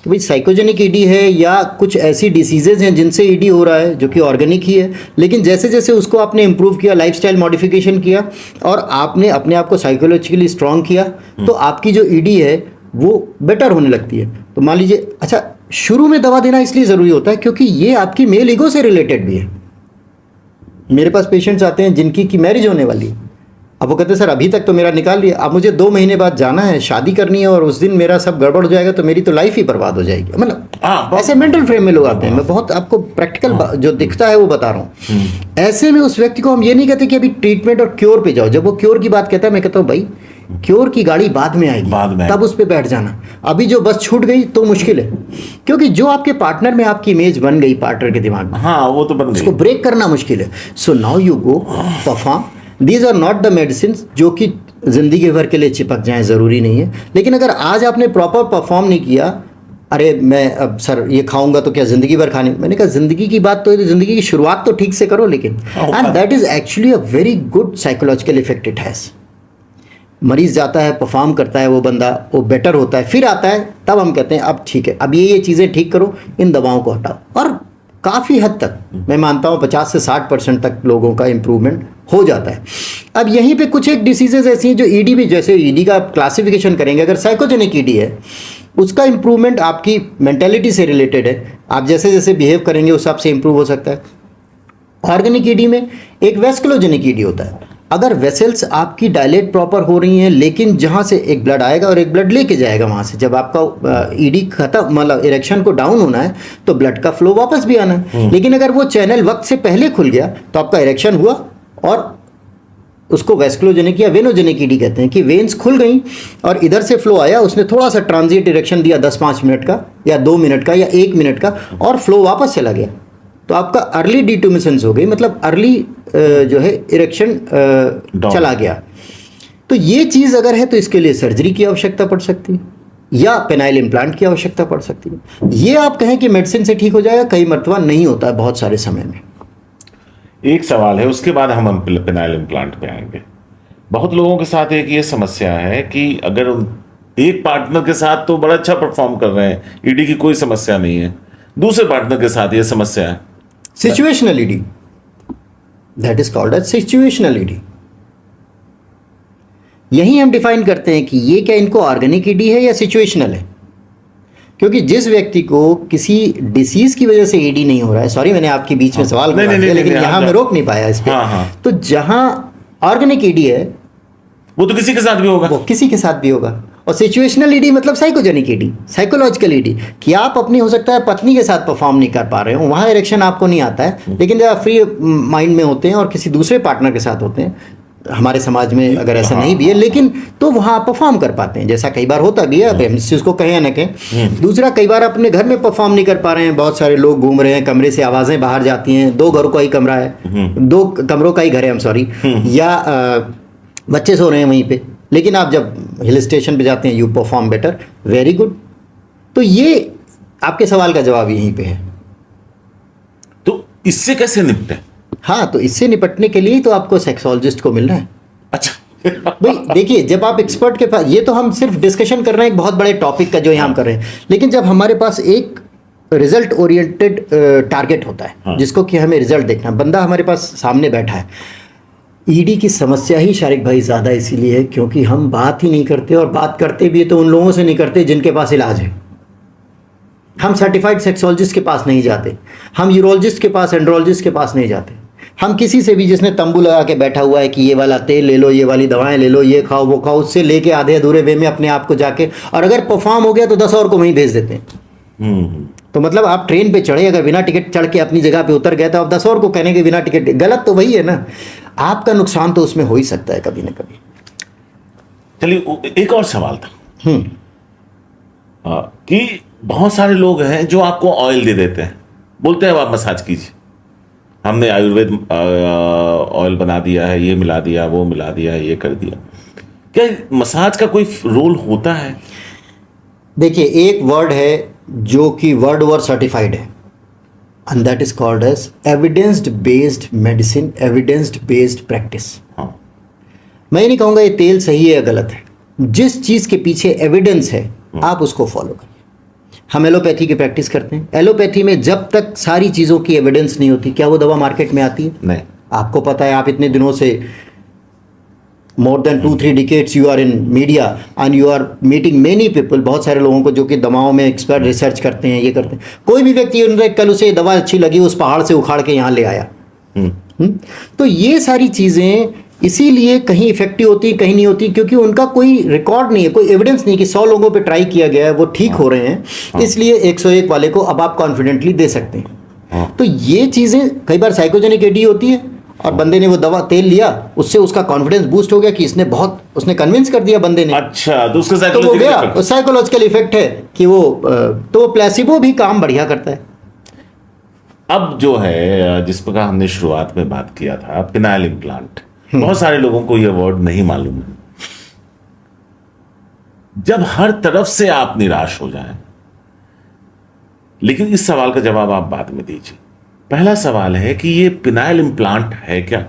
Speaker 2: तो भाई साइकोजेनिक ईडी है या कुछ ऐसी डिसीजेज हैं जिनसे ईडी हो रहा है जो कि ऑर्गेनिक ही है, लेकिन जैसे जैसे उसको आपने इम्प्रूव किया, लाइफस्टाइल मॉडिफिकेशन किया और आपने अपने आप को साइकोलॉजिकली स्ट्रांग किया, तो आपकी जो ईडी है वो बेटर होने लगती है। तो मान लीजिए, अच्छा शुरू में दवा देना इसलिए ज़रूरी होता है क्योंकि ये आपकी मेल ईगो से रिलेटेड भी है। मेरे पास पेशेंट्स आते हैं जिनकी की मैरिज होने वाली है, अब वो कहते हैं सर अभी तक तो मेरा निकाल लिया, अब मुझे 2 महीने बाद जाना है, शादी करनी है, और उस दिन मेरा सब गड़बड़ हो जाएगा तो मेरी तो लाइफ ही बर्बाद हो जाएगी। मतलब ऐसे मेंटल फ्रेम में लोग आते हैं। मैं बहुत आपको प्रैक्टिकल जो दिखता है वो बता रहा हूँ। ऐसे में उस व्यक्ति को हम ये नहीं कहते कि अभी ट्रीटमेंट और क्योर पे जाओ। जब वो क्योर की बात कहता है, मैं कहता हूँ भाई क्योर की गाड़ी बाद में आएगी, तब उस पर बैठ जाना। अभी जो बस छूट गई तो मुश्किल है, क्योंकि जो आपके पार्टनर में आपकी इमेज बन गई पार्टनर के दिमाग में,
Speaker 1: हाँ वो तो बन गई,
Speaker 2: उसको ब्रेक करना मुश्किल है। So now you go perform. These are not the medicine जो कि ज़िंदगी भर के लिए चिपक जाएं, ज़रूरी नहीं है। लेकिन अगर आज आपने प्रॉपर परफॉर्म नहीं किया, अरे मैं अब सर ये खाऊंगा तो क्या ज़िंदगी भर खानी, मैंने कहा ज़िंदगी की बात तो ज़िंदगी की शुरुआत तो ठीक से करो, लेकिन and that is actually a very good psychological effect it has. मरीज़ जाता है, परफॉर्म करता है, वो बंदा वो बेटर होता है, फिर आता है, तब हम कहते हैं अब ठीक है, अब ये चीज़ें ठीक करो, इन दवाओं को हटाओ। और काफ़ी हद तक मैं मानता हूँ 50 से 60% तक लोगों का इम्प्रूवमेंट हो जाता है। अब यहीं पे कुछ एक डिसीजेज ऐसी हैं जो ईडी भी, जैसे ईडी का क्लासिफिकेशन करेंगे, अगर साइकोजेनिक ईडी है उसका इंप्रूवमेंट आपकी मेंटेलिटी से रिलेटेड है, आप जैसे जैसे बिहेव करेंगे उस हिसाब से इंप्रूव हो सकता है। ऑर्गेनिक ईडी में एक वेस्कुलोजेनिक ईडी होता है, अगर वेसल्स आपकी डायलेट प्रॉपर हो रही हैं, लेकिन जहाँ से एक ब्लड आएगा और एक ब्लड लेके जाएगा वहाँ से, जब आपका ईडी खत्म, मतलब इरेक्शन को डाउन होना है तो ब्लड का फ्लो वापस भी आना है, लेकिन अगर वो चैनल वक्त से पहले खुल गया तो आपका इरेक्शन हुआ और उसको वेस्कुलोजेनिक या वेनोजेनिक ईडी कहते हैं कि वेन्स खुल गई और इधर से फ्लो आया, उसने थोड़ा सा ट्रांजिट इरेक्शन दिया 10-5 मिनट का या 2 मिनट का या 1 मिनट का और फ्लो वापस चला गया, तो आपका अर्ली डिट्यूमिसेंस हो गई, मतलब अर्ली जो है इरेक्शन चला गया। तो ये चीज़ अगर है तो इसके लिए सर्जरी की आवश्यकता पड़ सकती है या पेनाइल इम्प्लांट की आवश्यकता पड़ सकती है। ये आप कहें कि मेडिसिन से ठीक हो जाएगा, कई मरतबा नहीं होता है बहुत सारे समय में।
Speaker 1: एक सवाल है, उसके बाद हम पेनाइल इम्प्लांट पे आएंगे। बहुत लोगों के साथ एक ये समस्या है कि अगर एक पार्टनर के साथ तो बड़ा अच्छा परफॉर्म कर रहे हैं, ईडी की कोई समस्या नहीं है, दूसरे पार्टनर के साथ ये समस्या है,
Speaker 2: situational ED, that is called as situational ED. यही हम डिफाइन करते हैं कि ये क्या इनको ऑर्गेनिक ईडी है या सिचुएशनल है, क्योंकि जिस व्यक्ति को किसी डिसीज की वजह से ईडी नहीं हो रहा है, सॉरी मैंने आपके बीच में सवाल
Speaker 1: नहीं,
Speaker 2: करवा दिया, लेकिन
Speaker 1: नहीं,
Speaker 2: यहाँ मैं रोक नहीं पाया इस पे। तो जहाँ ऑर्गेनिक ईडी है
Speaker 1: वो तो किसी के साथ भी होगा,
Speaker 2: वो किसी के साथ भी होगा। और सिचुएशनल ईडी मतलब साइकोजेनिक ईडी, साइकोलॉजिकल ईडी, कि आप अपनी हो सकता है पत्नी के साथ परफॉर्म नहीं कर पा रहे हो, वहाँ इरेक्शन आपको नहीं आता है, लेकिन जब आप फ्री माइंड में होते हैं और किसी दूसरे पार्टनर के साथ होते हैं, हमारे समाज में अगर ऐसा नहीं भी है, लेकिन तो वहाँ आप परफॉर्म कर पाते हैं, जैसा कई बार होता भी है, अब हम इस चीज़ को कहें या न कहें। दूसरा, कई बार अपने घर में परफॉर्म नहीं कर पा रहे हैं, बहुत सारे लोग घूम रहे हैं, कमरे से आवाज़ें बाहर जाती हैं, 2 घरों का ही कमरा है, 2 कमरों का ही घर है, सॉरी, या बच्चे सो रहे हैं वहीं पे, लेकिन आप जब हिल स्टेशन पे जाते हैं you perform better, very good. तो ये आपके सवाल का जवाब यहीं पे है।
Speaker 1: तो इससे कैसे निपटे?
Speaker 2: हाँ, तो इससे निपटने के लिए तो आपको सेक्सोलॉजिस्ट को मिलना है।
Speaker 1: अच्छा
Speaker 2: भाई देखिए, जब आप एक्सपर्ट के पास, ये तो हम सिर्फ डिस्कशन कर रहे हैं एक बहुत बड़े टॉपिक का जो यहाँ हम कर रहे हैं, लेकिन जब हमारे पास एक रिजल्ट ओरिएंटेड टारगेट होता है जिसको कि हमें रिजल्ट देखना, बंदा हमारे पास सामने बैठा है। ईडी की समस्या ही शारिक भाई ज़्यादा इसीलिए है क्योंकि हम बात ही नहीं करते, और बात करते भी तो उन लोगों से नहीं करते जिनके पास इलाज है। हम सर्टिफाइड सेक्सोलॉजिस्ट के पास नहीं जाते, हम यूरोलॉजिस्ट के पास, एंड्रोलॉजिस्ट के पास नहीं जाते, हम किसी से भी जिसने तंबू लगा के बैठा हुआ है कि ये वाला तेल ले लो, ये वाली दवाएं ले लो, ये खाओ वो खाओ, उससे लेके आधे अधूरे वे में अपने आप को जाके, और अगर परफॉर्म हो गया तो 10 और को वहीं भेज देते हैं। तो मतलब आप ट्रेन पे चढ़े, अगर बिना टिकट चढ़ के अपनी जगह पे उतर गए तो आप 10 और को कहने के बिना टिकट, गलत तो वही है ना, आपका नुकसान तो उसमें हो ही सकता है कभी ना कभी।
Speaker 1: चलिए एक और सवाल था कि बहुत सारे लोग हैं जो आपको ऑयल दे देते हैं, बोलते हैं आप मसाज कीजिए, हमने आयुर्वेद ऑयल बना दिया है, ये मिला दिया, वो मिला दिया, ये कर दिया। क्या मसाज का कोई रोल होता है?
Speaker 2: देखिए, एक वर्ड है जो कि वर्ड ओवर सर्टिफाइड है, and that is called as evidenced based medicine, evidenced based practice. मैं ये नहीं कहूँगा ये तेल सही है या गलत है, जिस चीज़ के पीछे एविडेंस है आप उसको फॉलो करिए। हम एलोपैथी की प्रैक्टिस करते हैं, एलोपैथी में जब तक सारी चीज़ों की एविडेंस नहीं होती, क्या वो दवा मार्केट में आती है?
Speaker 1: नहीं।
Speaker 2: आपको पता है, आप इतने दिनों से more than 2-3 decades you are in media and you are meeting many people, बहुत सारे लोगों को जो कि दवाओं में एक्सपर्ट रिसर्च करते हैं, ये करते हैं। कोई भी व्यक्ति कल उसे दवा अच्छी लगी, उस पहाड़ से उखाड़ के यहाँ ले आया। तो ये सारी चीज़ें इसीलिए कहीं इफेक्टिव होती, कहीं नहीं होती, क्योंकि उनका कोई रिकॉर्ड नहीं है, कोई एविडेंस नहीं कि 100 लोगों पे ट्राई किया गया है, वो ठीक हो रहे हैं, इसलिए 101 वाले को अब आप कॉन्फिडेंटली दे सकते हैं। तो ये चीज़ें कई बार साइकोजेनिक ईडी होती है, और बंदे ने वो दवा तेल लिया, उससे उसका कॉन्फिडेंस बूस्ट हो गया कि इसने बहुत, उसने कन्विंस कर दिया बंदे ने।
Speaker 1: अच्छा, तो उसका
Speaker 2: तो वो गया, साइकोलॉजिकल इफेक्ट है कि वो, तो प्लेसिबो भी काम बढ़िया करता है।
Speaker 1: अब जो है, जिस प्रकार हमने शुरुआत में बात किया था, पेनाइल इम्प्लांट, बहुत सारे लोगों को यह वर्ड नहीं मालूम है। जब हर तरफ से आप निराश हो जाएं, लेकिन इस सवाल का जवाब आप बाद में दीजिए। पहला सवाल है कि ये पेनाइल इम्प्लांट है क्या,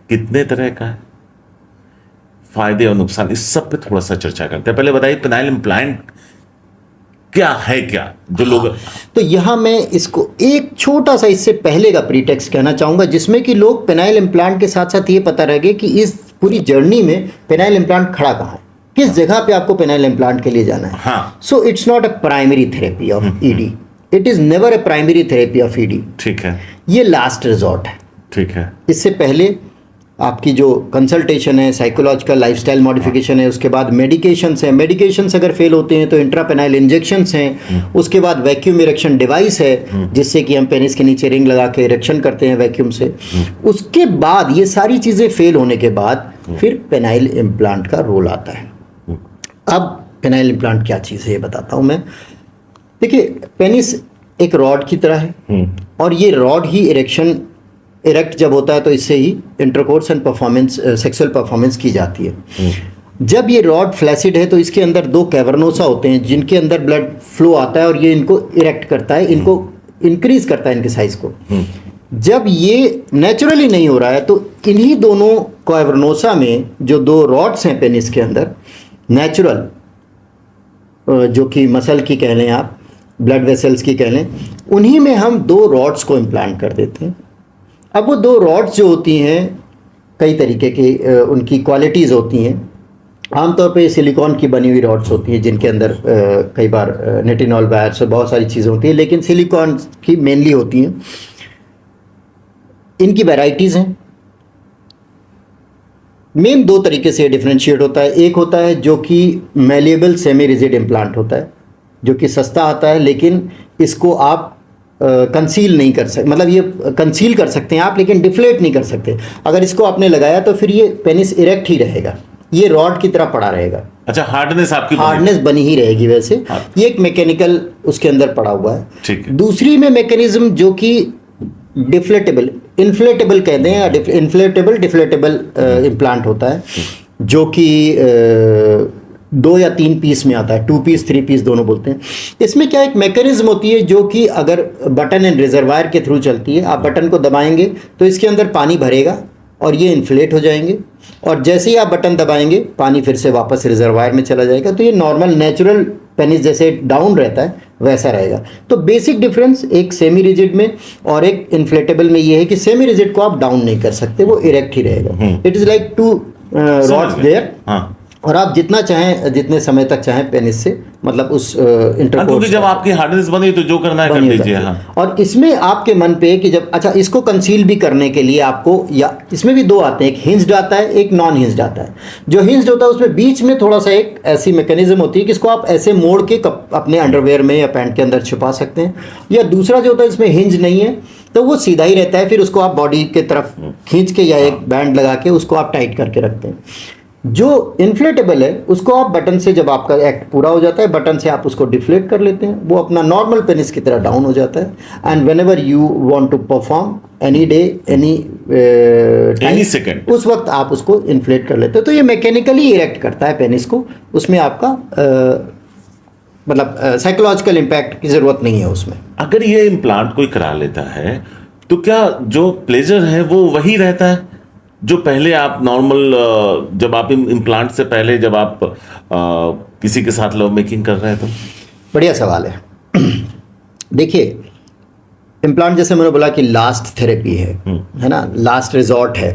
Speaker 1: कितने तरह का है, फायदे और नुकसान, इस सब पे थोड़ा सा चर्चा करते हैं। पहले बताइए पेनाइल इम्प्लांट क्या है, क्या जो लोग
Speaker 2: तो यहाँ मैं इसको एक छोटा सा इससे पहले का प्रीटेक्स्ट कहना चाहूँगा, जिसमें कि लोग पेनाइल इम्प्लांट के साथ साथ ये पता रह गए कि इस पूरी जर्नी में पेनाइल इम्प्लांट खड़ा कहाँ है, किस जगह पे आपको पेनाइल इम्प्लांट के लिए जाना है।
Speaker 1: हाँ,
Speaker 2: so it's not a primary therapy of ED, it is never a primary therapy of ED.
Speaker 1: ठीक है,
Speaker 2: ये लास्ट रिजॉर्ट है।
Speaker 1: ठीक है।
Speaker 2: इससे पहले आपकी जो कंसल्टेशन है, साइकोलॉजिकल लाइफस्टाइल मॉडिफिकेशन है, उसके बाद मेडिकेशंस हैं, मेडिकेशंस अगर फेल होते हैं तो इंट्रापेनाइल इंजेक्शंस हैं, उसके बाद वैक्यूम इरेक्शन डिवाइस है जिससे कि हम पेनिस के नीचे रिंग लगा के इरेक्शन करते हैं वैक्यूम से। उसके बाद ये सारी चीज़ें फेल होने के बाद फिर पेनाइल इम्प्लांट का रोल आता है। अब पेनाइल इम्प्लांट क्या चीज़ है ये बताता हूँ मैं। देखिए, पेनिस एक रॉड की तरह है और ये रॉड ही इरेक्ट जब होता है तो इससे ही intercourse and performance, sexual performance की जाती है। जब ये रॉड फ्लैसिड है तो इसके अंदर दो कैवर्नोसा होते हैं जिनके अंदर ब्लड फ्लो आता है और ये इनको इरेक्ट करता है, इनको इंक्रीज करता है इनके साइज को। जब ये नेचुरली नहीं हो रहा है तो इन्हीं दोनों कैवर्नोसा में जो दो रॉड्स हैं पेनिस के अंदर, नेचुरल जो कि मसल की कह लें आप, ब्लड वेसल्स की कह लें, उन्हीं में हम दो रॉड्स को इम्प्लांट कर देते हैं। अब वो दो रॉड्स जो होती हैं कई तरीके की उनकी क्वालिटीज़ होती हैं। आमतौर पे सिलिकॉन की बनी हुई रॉड्स होती हैं जिनके अंदर कई बार निटिनॉल वायर्स और बहुत सारी चीज़ें होती हैं, लेकिन सिलिकॉन की मेनली होती हैं। इनकी वैराइटीज़ हैं। मेन दो तरीके से डिफ्रेंशिएट होता है। एक होता है जो कि मैलिएबल सेमी रिजिड इम्प्लांट होता है, जो कि सस्ता आता है, लेकिन इसको आप कंसील नहीं कर सकते, मतलब ये कंसील कर सकते हैं आप लेकिन डिफ्लेट नहीं कर सकते। अगर इसको आपने लगाया तो फिर ये पेनिस इरेक्ट ही रहेगा, ये रॉड की तरह पड़ा रहेगा।
Speaker 1: अच्छा, हार्डनेस आपकी
Speaker 2: हार्डनेस बनी ही रहेगी वैसे। ये एक मैकेनिकल उसके अंदर पड़ा हुआ है।
Speaker 1: ठीक है।
Speaker 2: दूसरी में मैकेनिज्म जो कि डिफ्लेटेबल, इन्फ्लेटेबल कहते हैं, डिफ्लेटेबल इम्प्लांट होता है, जो कि 2 या 3 पीस में आता है, 2 पीस 3 पीस दोनों बोलते हैं। इसमें क्या एक मैकेनिज्म होती है जो कि अगर बटन एंड रिजर्वायर के थ्रू चलती है। आप बटन को दबाएंगे तो इसके अंदर पानी भरेगा और ये इन्फ्लेट हो जाएंगे, और जैसे ही आप बटन दबाएंगे पानी फिर से वापस रिजर्वायर में चला जाएगा। तो ये नॉर्मल नेचुरल पेनिस जैसे डाउन रहता है वैसा रहेगा। तो बेसिक डिफरेंस एक सेमी रिजिड में और एक इन्फ्लेटेबल में ये है कि सेमी रिजिड को आप डाउन नहीं कर सकते, वो इरेक्ट ही रहेगा। It is like 2 rods there, और आप जितना चाहें, जितने समय तक चाहें पेनिस से, मतलब उस इंटरकोर्स,
Speaker 1: क्योंकि जब आपकी हार्डनेस बनी तो जो करना है कर लीजिए। हाँ।
Speaker 2: और इसमें आपके मन पे कि जब, अच्छा, इसको कंसील भी करने के लिए आपको, या इसमें भी दो आते हैं, एक हिंज्ड आता है, एक नॉन हिंज्ड आता है। जो हिंज्ड होता है उसमें बीच में थोड़ा सा एक ऐसी मैकेनिज्म होती है कि इसको आप ऐसे मोड़ के अपने अंडरवेयर में या पैंट के अंदर छुपा सकते हैं। या दूसरा जो होता है इसमें हिंज नहीं है तो वो सीधा ही रहता है, फिर उसको आप बॉडी के तरफ खींच के या एक बैंड लगा के उसको आप टाइट करके रखते हैं। जो इन्फ्लेटेबल है उसको आप बटन से, जब आपका एक्ट पूरा हो जाता है, बटन से आप उसको डिफ्लेट कर लेते हैं, वो अपना नॉर्मल पेनिस की तरह डाउन हो जाता है। And whenever you want to perform any day, any
Speaker 1: second,
Speaker 2: उस वक्त आप उसको इन्फ्लेट कर लेते हैं। तो ये मैकेनिकली इरेक्ट करता है पेनिस को, उसमें आपका मतलब साइकोलॉजिकल इम्पैक्ट की ज़रूरत नहीं है उसमें।
Speaker 1: अगर ये इम्प्लांट कोई करा लेता है तो क्या जो प्लेजर है वो वही रहता है जो पहले आप नॉर्मल, जब आप इम्प्लांट से पहले जब आप किसी के साथ लव मेकिंग कर रहे हैं? तो
Speaker 2: बढ़िया सवाल है। देखिए, इम्प्लांट जैसे मैंने बोला कि लास्ट थेरेपी है ना, लास्ट रिजॉर्ट है।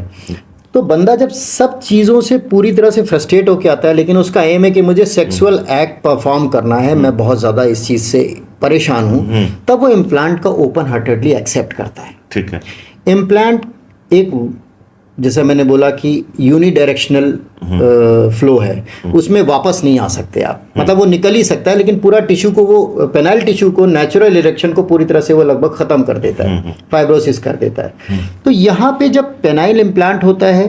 Speaker 2: तो बंदा जब सब चीज़ों से पूरी तरह से फ्रस्ट्रेट होकर आता है, लेकिन उसका एम है कि मुझे सेक्सुअल एक्ट परफॉर्म करना है, मैं बहुत ज़्यादा इस चीज़ से परेशान हूँ, तब वो इम्प्लांट का ओपन हार्टेडली एक्सेप्ट करता है।
Speaker 1: ठीक है।
Speaker 2: इम्प्लांट एक, जैसे मैंने बोला कि यूनी डायरेक्शनल फ्लो है, उसमें वापस नहीं आ सकते आप, मतलब वो निकल ही सकता है लेकिन पूरा टिश्यू को, वो पेनाइल टिश्यू को, नेचुरल इरेक्शन को पूरी तरह से वो लगभग ख़त्म कर देता है, फाइब्रोसिस कर देता है। तो यहाँ पे जब पेनाइल इम्प्लांट होता है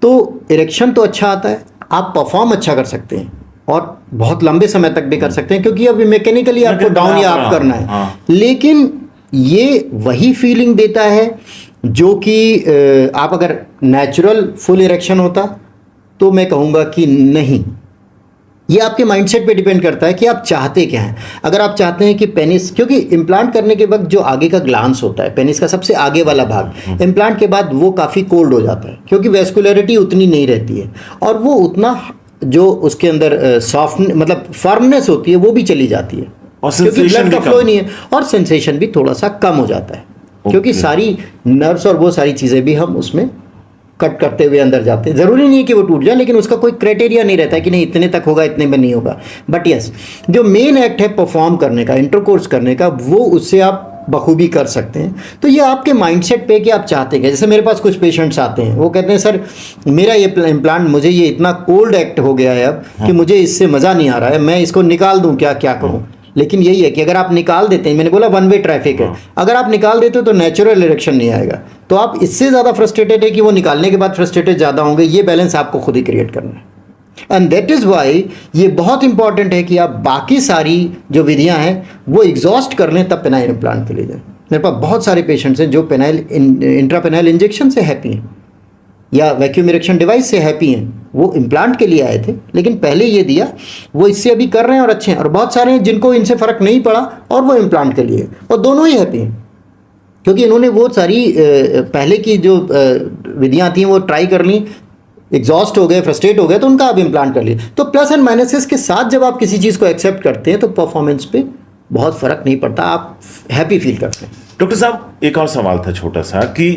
Speaker 2: तो इरेक्शन तो अच्छा आता है, आप परफॉर्म अच्छा कर सकते हैं और बहुत लंबे समय तक भी कर सकते हैं, क्योंकि अभी मैकेनिकली आपको डाउन या अप करना है। लेकिन ये वही फीलिंग देता है जो कि आप, अगर नेचुरल फुल इरेक्शन होता तो मैं कहूँगा कि नहीं। ये आपके माइंडसेट पे डिपेंड करता है कि आप चाहते क्या हैं। अगर आप चाहते हैं कि पेनिस, क्योंकि इम्प्लांट करने के वक्त जो आगे का ग्लांस होता है, पेनिस का सबसे आगे वाला भाग, इम्प्लांट के बाद वो काफ़ी कोल्ड हो जाता है, क्योंकि वेस्कुलरिटी उतनी नहीं रहती है और वो उतना, जो उसके अंदर सॉफ्ट, मतलब फर्मनेस होती है, वो भी चली जाती है
Speaker 1: और
Speaker 2: क्योंकि
Speaker 1: sensation
Speaker 2: ब्लड का
Speaker 1: भी
Speaker 2: फ्लो
Speaker 1: कम।
Speaker 2: नहीं है, और सेंसेशन भी थोड़ा सा कम हो जाता है, क्योंकि
Speaker 1: Okay.
Speaker 2: सारी नर्व्स और वो सारी चीज़ें भी हम उसमें कट करते हुए अंदर जाते हैं। ज़रूरी नहीं है कि वो टूट जाए, लेकिन उसका कोई क्राइटेरिया नहीं रहता है कि नहीं इतने तक होगा, इतने में नहीं होगा। बट यस, जो मेन एक्ट है परफॉर्म करने का, इंटरकोर्स करने का, वो उससे आप बखूबी कर सकते हैं। तो ये आपके माइंडसेट पे कि आप चाहते हैं। जैसे मेरे पास कुछ पेशेंट्स आते हैं, वो कहते हैं सर मेरा ये इम्प्लांट, मुझे ये इतना कोल्ड एक्ट हो गया है अब कि मुझे इससे मज़ा नहीं आ रहा है, मैं इसको निकाल दूं, क्या क्या करूं। लेकिन यही है कि अगर आप निकाल देते हैं, मैंने बोला वन वे ट्रैफिक है, अगर आप निकाल देते हो तो नेचुरल इरेक्शन नहीं आएगा, तो आप इससे ज़्यादा फ्रस्ट्रेटेड है कि वो निकालने के बाद फ्रस्ट्रेटेड ज़्यादा होंगे। ये बैलेंस आपको खुद ही क्रिएट करना है। एंड दैट इज़ वाई ये बहुत इंपॉर्टेंट है कि आप बाकी सारी जो विधियां हैं वो एग्जॉस्ट कर लें, तब पेनाइल इम्प्लांट के लिए जाएं। मेरे पास बहुत सारे पेशेंट्स हैं जो पेनाइल इंट्रापेनाइल इंजेक्शन से हैप्पी हैं या वैक्यूम इरेक्शन डिवाइस से हैप्पी हैं। वो इम्प्लांट के लिए आए थे, लेकिन पहले ये दिया, वो इससे अभी कर रहे हैं और अच्छे हैं। और बहुत सारे हैं जिनको इनसे फ़र्क नहीं पड़ा और वो इम्प्लांट के लिए, और दोनों ही हैप्पी हैं, क्योंकि इन्होंने वो सारी पहले की जो विधियाँ थी वो ट्राई कर ली, एग्जॉस्ट हो गए, फ्रस्ट्रेट हो गए, तो उनका अब इम्प्लांट कर लिए। तो प्लस एंड माइनसेस के साथ जब आप किसी चीज़ को एक्सेप्ट करते हैं तो परफॉर्मेंस पे बहुत फ़र्क नहीं पड़ता, आप हैप्पी फील करते हैं।
Speaker 1: डॉक्टर साहब, एक और सवाल था छोटा सा कि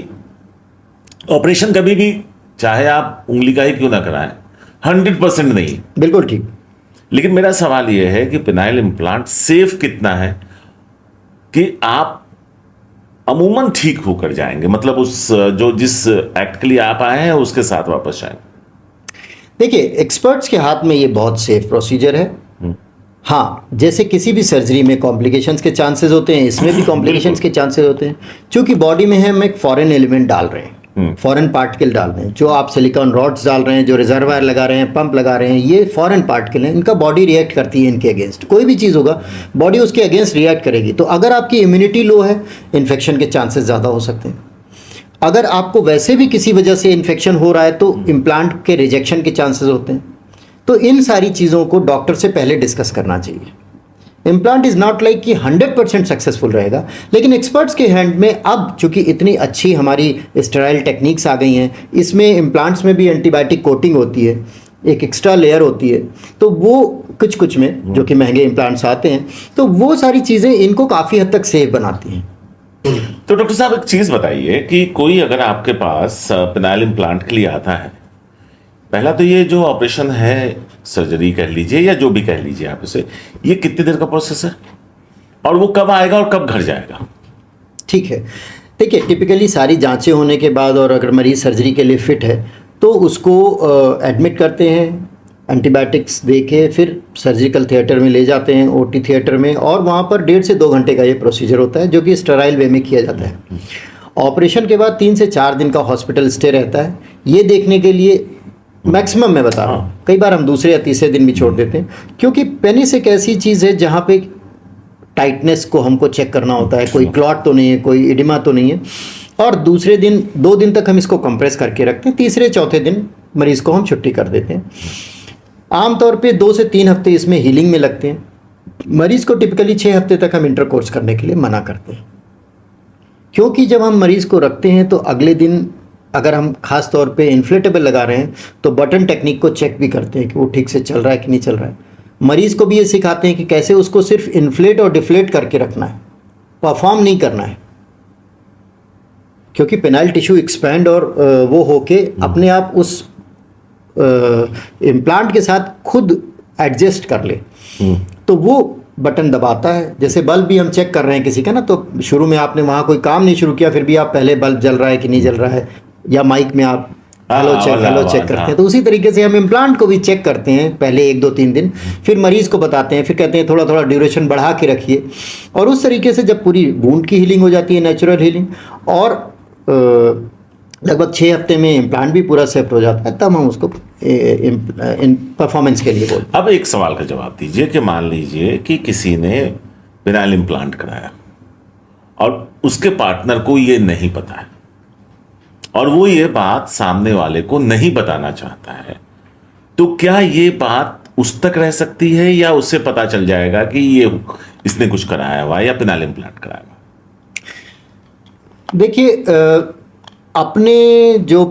Speaker 1: ऑपरेशन कभी भी चाहे आप उंगली का ही क्यों ना कराएं 100% नहीं,
Speaker 2: बिल्कुल ठीक।
Speaker 1: लेकिन मेरा सवाल यह है कि पेनाइल इम्प्लांट सेफ कितना है कि आप अमूमन ठीक होकर जाएंगे, मतलब उस जो जिस एक्ट के लिए आप आए हैं उसके साथ वापस जाएंगे?
Speaker 2: देखिए, एक्सपर्ट्स के हाथ में ये बहुत सेफ प्रोसीजर है। हाँ, जैसे किसी भी सर्जरी में कॉम्प्लिकेशंस के चांसेस होते हैं, इसमें भी कॉम्प्लिकेशंस के चांसेस होते हैं। क्योंकि बॉडी में हम एक फॉरेन एलिमेंट डाल रहे हैं, फॉरेन पार्टिकल डाल रहे हैं, जो आप सिलिकॉन रॉड्स डाल रहे हैं, जो रिजर्वायर लगा रहे हैं, पंप लगा रहे हैं, ये फॉरेन पार्टिकल हैं। इनका बॉडी रिएक्ट करती है इनके अगेंस्ट। कोई भी चीज़ होगा, बॉडी उसके अगेंस्ट रिएक्ट करेगी। तो अगर आपकी इम्यूनिटी लो है, इन्फेक्शन के चांसेस ज़्यादा हो सकते हैं। अगर आपको वैसे भी किसी वजह से इन्फेक्शन हो रहा है तो इम्प्लांट के रिजेक्शन के चांसेस होते हैं। तो इन सारी चीज़ों को डॉक्टर से पहले डिस्कस करना चाहिए। इम्प्लांट इज़ नॉट लाइक कि 100% सक्सेसफुल रहेगा, लेकिन एक्सपर्ट्स के हैंड में अब चूंकि इतनी अच्छी हमारी स्टेराइल टेक्निक्स आ गई हैं, इसमें इम्प्लांट्स में भी एंटीबायोटिक कोटिंग होती है, एक एक्स्ट्रा लेयर होती है, तो वो कुछ में जो कि महंगे इम्प्लांट्स आते हैं, तो वो सारी चीज़ें इनको काफ़ी हद तक सेफ बनाती हैं।
Speaker 1: तो डॉक्टर साहब, एक चीज बताइए कि कोई अगर आपके पास पेनाइल इम्प्लांट के लिए आता है, पहला तो ये जो ऑपरेशन है, सर्जरी कह लीजिए या जो भी कह लीजिए आप इसे, ये कितनी देर का प्रोसेस है और वो कब आएगा और कब घर जाएगा?
Speaker 2: ठीक है, देखिए, टिपिकली सारी जांचें होने के बाद और अगर मरीज़ सर्जरी के लिए फिट है तो उसको एडमिट करते हैं, एंटीबायोटिक्स दे के फिर सर्जिकल थिएटर में ले जाते हैं, ओटी थिएटर में, और वहाँ पर 1.5 से 2 घंटे का ये प्रोसीजर होता है, जो कि स्टेराइल वे में किया जाता है। ऑपरेशन के बाद 3 से 4 दिन का हॉस्पिटल स्टे रहता है, ये देखने के लिए मैक्सिमम मैं बता रहा हूँ। कई बार हम दूसरे या तीसरे दिन भी छोड़ देते हैं, क्योंकि पेनिस एक ऐसी चीज़ है जहाँ पे टाइटनेस को हमको चेक करना होता है, कोई क्लॉट तो नहीं है, कोई इडिमा तो नहीं है। और दूसरे दिन 2 दिन तक हम इसको कंप्रेस करके रखते हैं, तीसरे चौथे दिन मरीज़ को हम छुट्टी कर देते हैं। आमतौर पे 2 से 3 हफ्ते इसमें हीलिंग में लगते हैं। मरीज़ को टिपिकली 6 हफ्ते तक हम इंटरकोर्स करने के लिए मना करते हैं, क्योंकि जब हम मरीज़ को रखते हैं तो अगले दिन अगर हम खास तौर पे इन्फ्लेटेबल लगा रहे हैं तो बटन टेक्निक को चेक भी करते हैं कि वो ठीक से चल रहा है कि नहीं चल रहा है। मरीज़ को भी ये सिखाते हैं कि कैसे उसको सिर्फ इन्फ्लेट और डिफ्लेट करके रखना है, परफॉर्म नहीं करना है, क्योंकि पेनाइल टिश्यू एक्सपैंड और वो होके अपने आप उस इम्प्लांट के साथ खुद एडजस्ट कर ले। तो वो बटन दबाता है। जैसे बल्ब भी हम चेक कर रहे हैं किसी का ना, तो शुरू में आपने वहाँ कोई काम नहीं शुरू किया, फिर भी आप पहले बल्ब जल रहा है कि नहीं जल रहा है, या माइक में आप हेलो चेक करते हैं। तो उसी तरीके से हम इम्प्लांट को भी चेक करते हैं पहले 1, 2, 3 दिन, फिर मरीज़ को बताते हैं, फिर कहते हैं थोड़ा थोड़ा ड्यूरेशन बढ़ा के रखिए। और उस तरीके से जब पूरी वूंड की हीलिंग हो जाती है, नेचुरल हीलिंग, और लगभग 6 हफ्ते में इम्प्लांट भी पूरा सेट हो जाता है, तब हम उसको परफॉर्मेंस के लिए बोलते हैं।
Speaker 1: अब एक सवाल का जवाब दीजिए कि मान लीजिए कि किसी ने पेनाइल इम्प्लांट कराया और उसके पार्टनर को ये नहीं पता है और वो ये बात सामने वाले को नहीं बताना चाहता है, तो क्या ये बात उस तक रह सकती है या उससे पता चल जाएगा कि ये इसने कुछ कराया हुआ या पेनाइल इम्प्लांट कराया हुआ?
Speaker 2: देखिए, अपने जो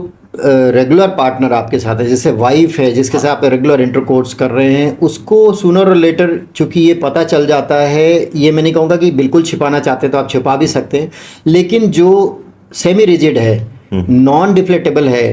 Speaker 2: रेगुलर पार्टनर आपके साथ है, जैसे वाइफ है जिसके साथ आप रेगुलर इंटरकोर्स कर रहे हैं, उसको सूनर और लेटर चूंकि ये पता चल जाता है, ये मैं नहीं कहूँगा कि बिल्कुल छिपाना चाहते तो आप छिपा भी सकते हैं, लेकिन जो सेमी रिजिड है, नॉन डिफ्लेक्टेबल है,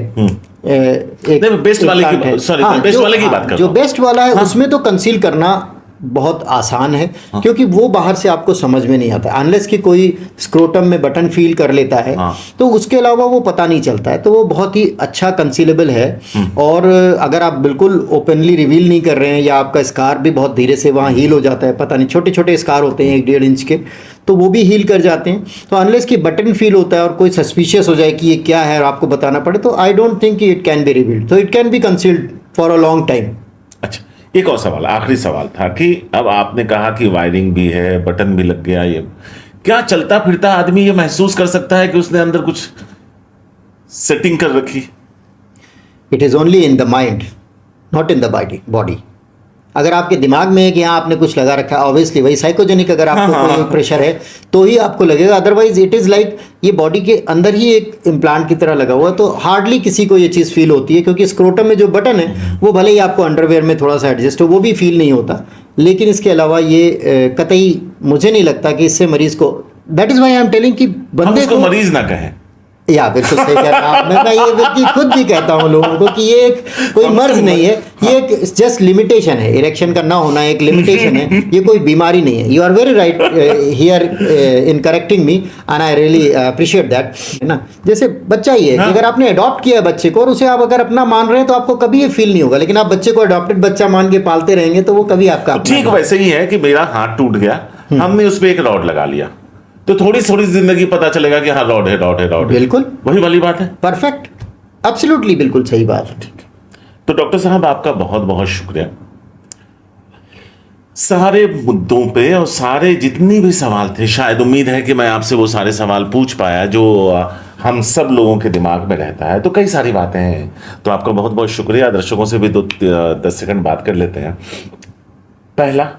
Speaker 2: एक
Speaker 1: बेस्ट वाले
Speaker 2: implant है,
Speaker 1: की सॉरी
Speaker 2: हाँ,
Speaker 1: बेस्ट वाले की बात कर
Speaker 2: जो
Speaker 1: रहा हूं।
Speaker 2: बेस्ट वाला है उसमें तो कंसील करना बहुत आसान है, क्योंकि वो बाहर से आपको समझ में नहीं आता, अनलेस कि कोई स्क्रोटम में बटन फील कर लेता है, तो उसके अलावा वो पता नहीं चलता है, तो वो बहुत ही अच्छा कंसीलेबल है। और अगर आप बिल्कुल ओपनली रिवील नहीं कर रहे हैं, या आपका स्कार भी बहुत धीरे से वहाँ हील हो जाता है, पता नहीं छोटे छोटे स्कार होते हैं 1-1.5 इंच के, तो वो भी हील कर जाते हैं। तो अनलेस कि बटन फील होता है और कोई सस्पिशियस हो जाए कि ये क्या है और आपको बताना पड़े, तो आई डोंट थिंक कि इट कैन बी रिवील्ड, तो it can be concealed for a long time.
Speaker 1: अच्छा, एक और सवाल, आखिरी सवाल था कि अब आपने कहा कि वायरिंग भी है, बटन भी लग गया, ये क्या चलता फिरता आदमी ये महसूस कर सकता है कि उसने अंदर कुछ सेटिंग कर रखी?
Speaker 2: It is only in the mind, not in the body. अगर आपके दिमाग में है कि हाँ आपने कुछ लगा रखा है, ऑब्वियसली वही साइकोजेनिक, अगर आपको कोई प्रेशर है तो ही आपको लगेगा, अदरवाइज इट इज़ लाइक ये बॉडी के अंदर ही एक इम्प्लांट की तरह लगा हुआ है, तो हार्डली किसी को ये चीज़ फील होती है, क्योंकि स्क्रोटम में जो बटन है वो भले ही आपको अंडरवेयर में थोड़ा सा एडजस्ट हो, वो भी फील नहीं होता, लेकिन इसके अलावा ये कतई मुझे नहीं लगता कि इससे मरीज को, that is why I am telling कि
Speaker 1: हम
Speaker 2: बंदे
Speaker 1: उसको
Speaker 2: को,
Speaker 1: मरीज ना कहें।
Speaker 2: या बिल्कुल सही कह रहे हैं आप। मैं ये व्यक्ति खुद भी कहता हूँ लोगों को कि ये एक कोई मर्ज नहीं है, ये एक जस्ट लिमिटेशन है, इरेक्शन का ना होना एक लिमिटेशन है, ये कोई बीमारी नहीं है। You are very right here in correcting me and I really appreciate that, है ना। जैसे बच्चा ही है कि अगर आपने अडॉप्ट किया है बच्चे को और उसे आप अगर अपना मान रहे हैं तो आपको कभी ये फील नहीं होगा, लेकिन आप बच्चे को अडॉप्टेड बच्चा मान के पालते रहेंगे तो वो कभी आपका अपना
Speaker 1: ठीक वैसे ही है कि मेरा हाथ टूट गया, हमने उस पर एक रॉड लगा लिया, तो थोड़ी थोड़ी जिंदगी पता चलेगा कि हाँ रॉड है, रॉड है, रॉड है।
Speaker 2: बिल्कुल
Speaker 1: वही वाली बात है।
Speaker 2: परफेक्ट, एब्सोल्युटली, बिल्कुल सही बात है।
Speaker 1: तो डॉक्टर साहब आपका बहुत बहुत शुक्रिया, सारे मुद्दों पे और सारे जितनी भी सवाल थे, शायद उम्मीद है कि मैं आपसे वो सारे सवाल पूछ पाया जो हम सब लोगों के दिमाग में रहता है। तो कई सारी बातें हैं, तो आपका बहुत बहुत शुक्रिया। दर्शकों से भी 10 सेकंड बात कर लेते हैं। पहला,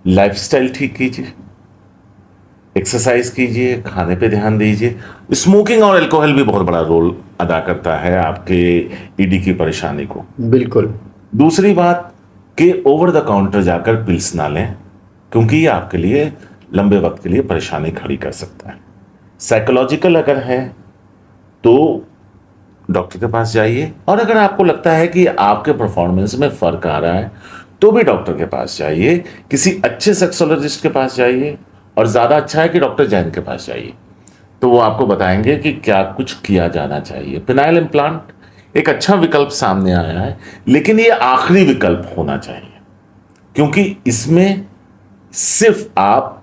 Speaker 1: लाइफस्टाइल ठीक कीजिए, एक्सरसाइज कीजिए, खाने पे ध्यान दीजिए। स्मोकिंग और अल्कोहल भी बहुत बड़ा रोल अदा करता है आपके ईडी की परेशानी को।
Speaker 2: बिल्कुल।
Speaker 1: दूसरी बात कि ओवर द काउंटर जाकर पिल्स ना लें, क्योंकि ये आपके लिए लंबे वक्त के लिए परेशानी खड़ी कर सकता है। साइकोलॉजिकल अगर है तो डॉक्टर के पास जाइए, और अगर आपको लगता है कि आपके परफॉर्मेंस में फर्क आ रहा है तो भी डॉक्टर के पास जाइए, किसी अच्छे सेक्सोलॉजिस्ट के पास जाइए, और ज़्यादा अच्छा है कि डॉक्टर जैन के पास जाइए, तो वो आपको बताएंगे कि क्या कुछ किया जाना चाहिए। पेनाइल इम्प्लांट एक अच्छा विकल्प सामने आया है, लेकिन ये आखिरी विकल्प होना चाहिए, क्योंकि इसमें सिर्फ आप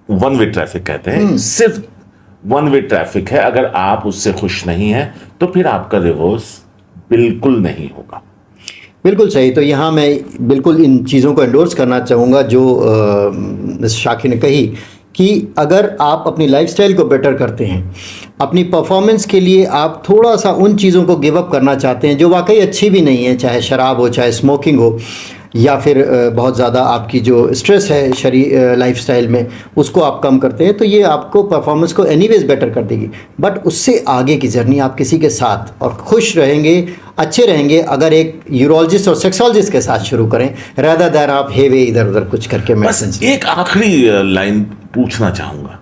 Speaker 1: वन वे ट्रैफिक कहते हैं, सिर्फ वन वे ट्रैफिक है। अगर आप उससे खुश नहीं हैं तो फिर आपका रिवर्स बिल्कुल नहीं होगा।
Speaker 2: बिल्कुल सही। तो यहाँ मैं बिल्कुल इन चीज़ों को एंडोर्स करना चाहूँगा जो शाखी ने कही, कि अगर आप अपनी लाइफस्टाइल को बेटर करते हैं, अपनी परफॉर्मेंस के लिए आप थोड़ा सा उन चीज़ों को गिव अप करना चाहते हैं जो वाकई अच्छी भी नहीं है, चाहे शराब हो, चाहे स्मोकिंग हो, या फिर बहुत ज़्यादा आपकी जो स्ट्रेस है शरीर लाइफस्टाइल में उसको आप कम करते हैं, तो ये आपको परफॉर्मेंस को एनीवेज बेटर कर देगी। बट उससे आगे की जर्नी आप किसी के साथ और खुश रहेंगे, अच्छे रहेंगे अगर एक यूरोलॉजिस्ट और सेक्सोलॉजिस्ट के साथ शुरू करें, रादर दैन आप हेवे इधर उधर कुछ करके।
Speaker 1: बस एक आखिरी लाइन पूछना चाहूँगा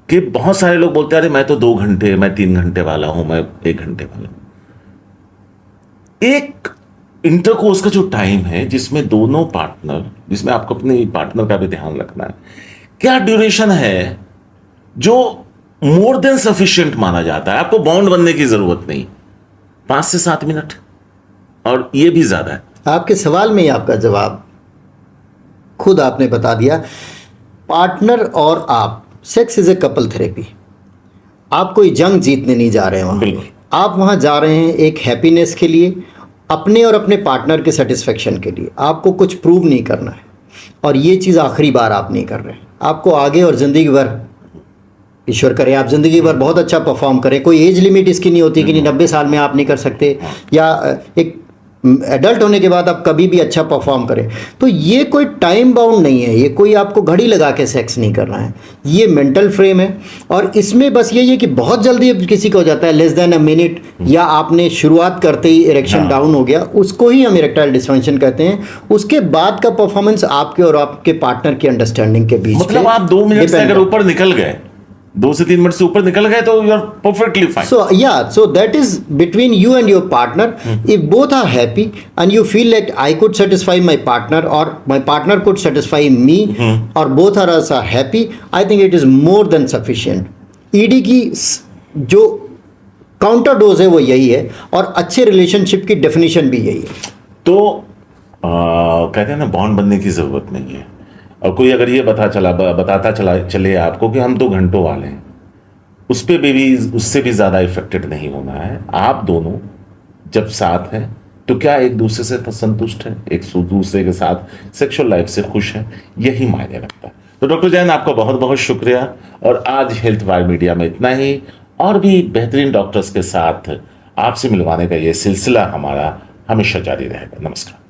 Speaker 1: कि बहुत सारे लोग बोलते हैं अरे मैं तो 2 घंटे, मैं 3 घंटे वाला हूँ, मैं 1 घंटे वाला हूँ। एक इंटरकोर्स का जो टाइम है जिसमें दोनों पार्टनर, जिसमें आपको अपने पार्टनर का भी ध्यान रखना है, क्या ड्यूरेशन है जो मोर देन सफिशिएंट माना जाता है? आपको बॉन्ड बनने की जरूरत नहीं, 5 से 7 मिनट, और ये भी ज्यादा है।
Speaker 2: आपके सवाल में ही आपका जवाब खुद आपने बता दिया। पार्टनर और आप, sex is a couple therapy. आप कोई जंग जीतने नहीं जा रहे हैं वहाँ, आप वहाँ जा रहे हैं एक हैप्पीनेस के लिए, अपने और अपने पार्टनर के सेटिस्फेक्शन के लिए। आपको कुछ प्रूव नहीं करना है, और ये चीज़ आखिरी बार आप नहीं कर रहे हैं। आपको आगे और ज़िंदगी भर, ईश्वर करे आप ज़िंदगी भर बहुत अच्छा परफॉर्म करें, कोई एज लिमिट इसकी नहीं होती कि नहीं 90 साल में आप नहीं कर सकते, या एक एडल्ट होने के बाद आप कभी भी अच्छा परफॉर्म करें। तो ये कोई टाइम बाउंड नहीं है, ये कोई आपको घड़ी लगा के सेक्स नहीं करना है, ये मेंटल फ्रेम है। और इसमें बस यही है कि बहुत जल्दी किसी को हो जाता है, लेस देन अ मिनट, या आपने शुरुआत करते ही इरेक्शन डाउन हो गया, उसको ही हम इरेक्टाइल डिस्फंक्शन कहते हैं। उसके बाद का परफॉर्मेंस आपके और आपके पार्टनर की अंडरस्टैंडिंग के बीच,
Speaker 1: मतलब आप 2 मिनट से अगर ऊपर निकल गए, 2 से 3 मिनट से ऊपर निकल गए, तो you are perfectly fine.
Speaker 2: So that is between you and your partner. If both are happy and you feel like I could satisfy my partner or my partner could satisfy me, or both are us are happy, I think it is more than sufficient. ED की जो counter dose है वो यही है, और अच्छे relationship की definition भी यही है।
Speaker 1: तो कहते हैं ना, बॉन्ड बनने की जरूरत नहीं है। और कोई अगर ये बताता चले आपको कि हम 2 घंटों वाले हैं, उस पर भी उससे भी ज़्यादा इफेक्टेड नहीं होना है। आप दोनों जब साथ हैं तो क्या एक दूसरे से संतुष्ट है, एक दूसरे के साथ सेक्सुअल लाइफ से खुश है, यही मायने रखता है। तो डॉक्टर जैन, आपका बहुत बहुत शुक्रिया। और आज हेल्थ वायर मीडिया में इतना ही, और भी बेहतरीन डॉक्टर्स के साथ आपसे मिलवाने का ये सिलसिला हमारा हमेशा जारी रहेगा। नमस्कार।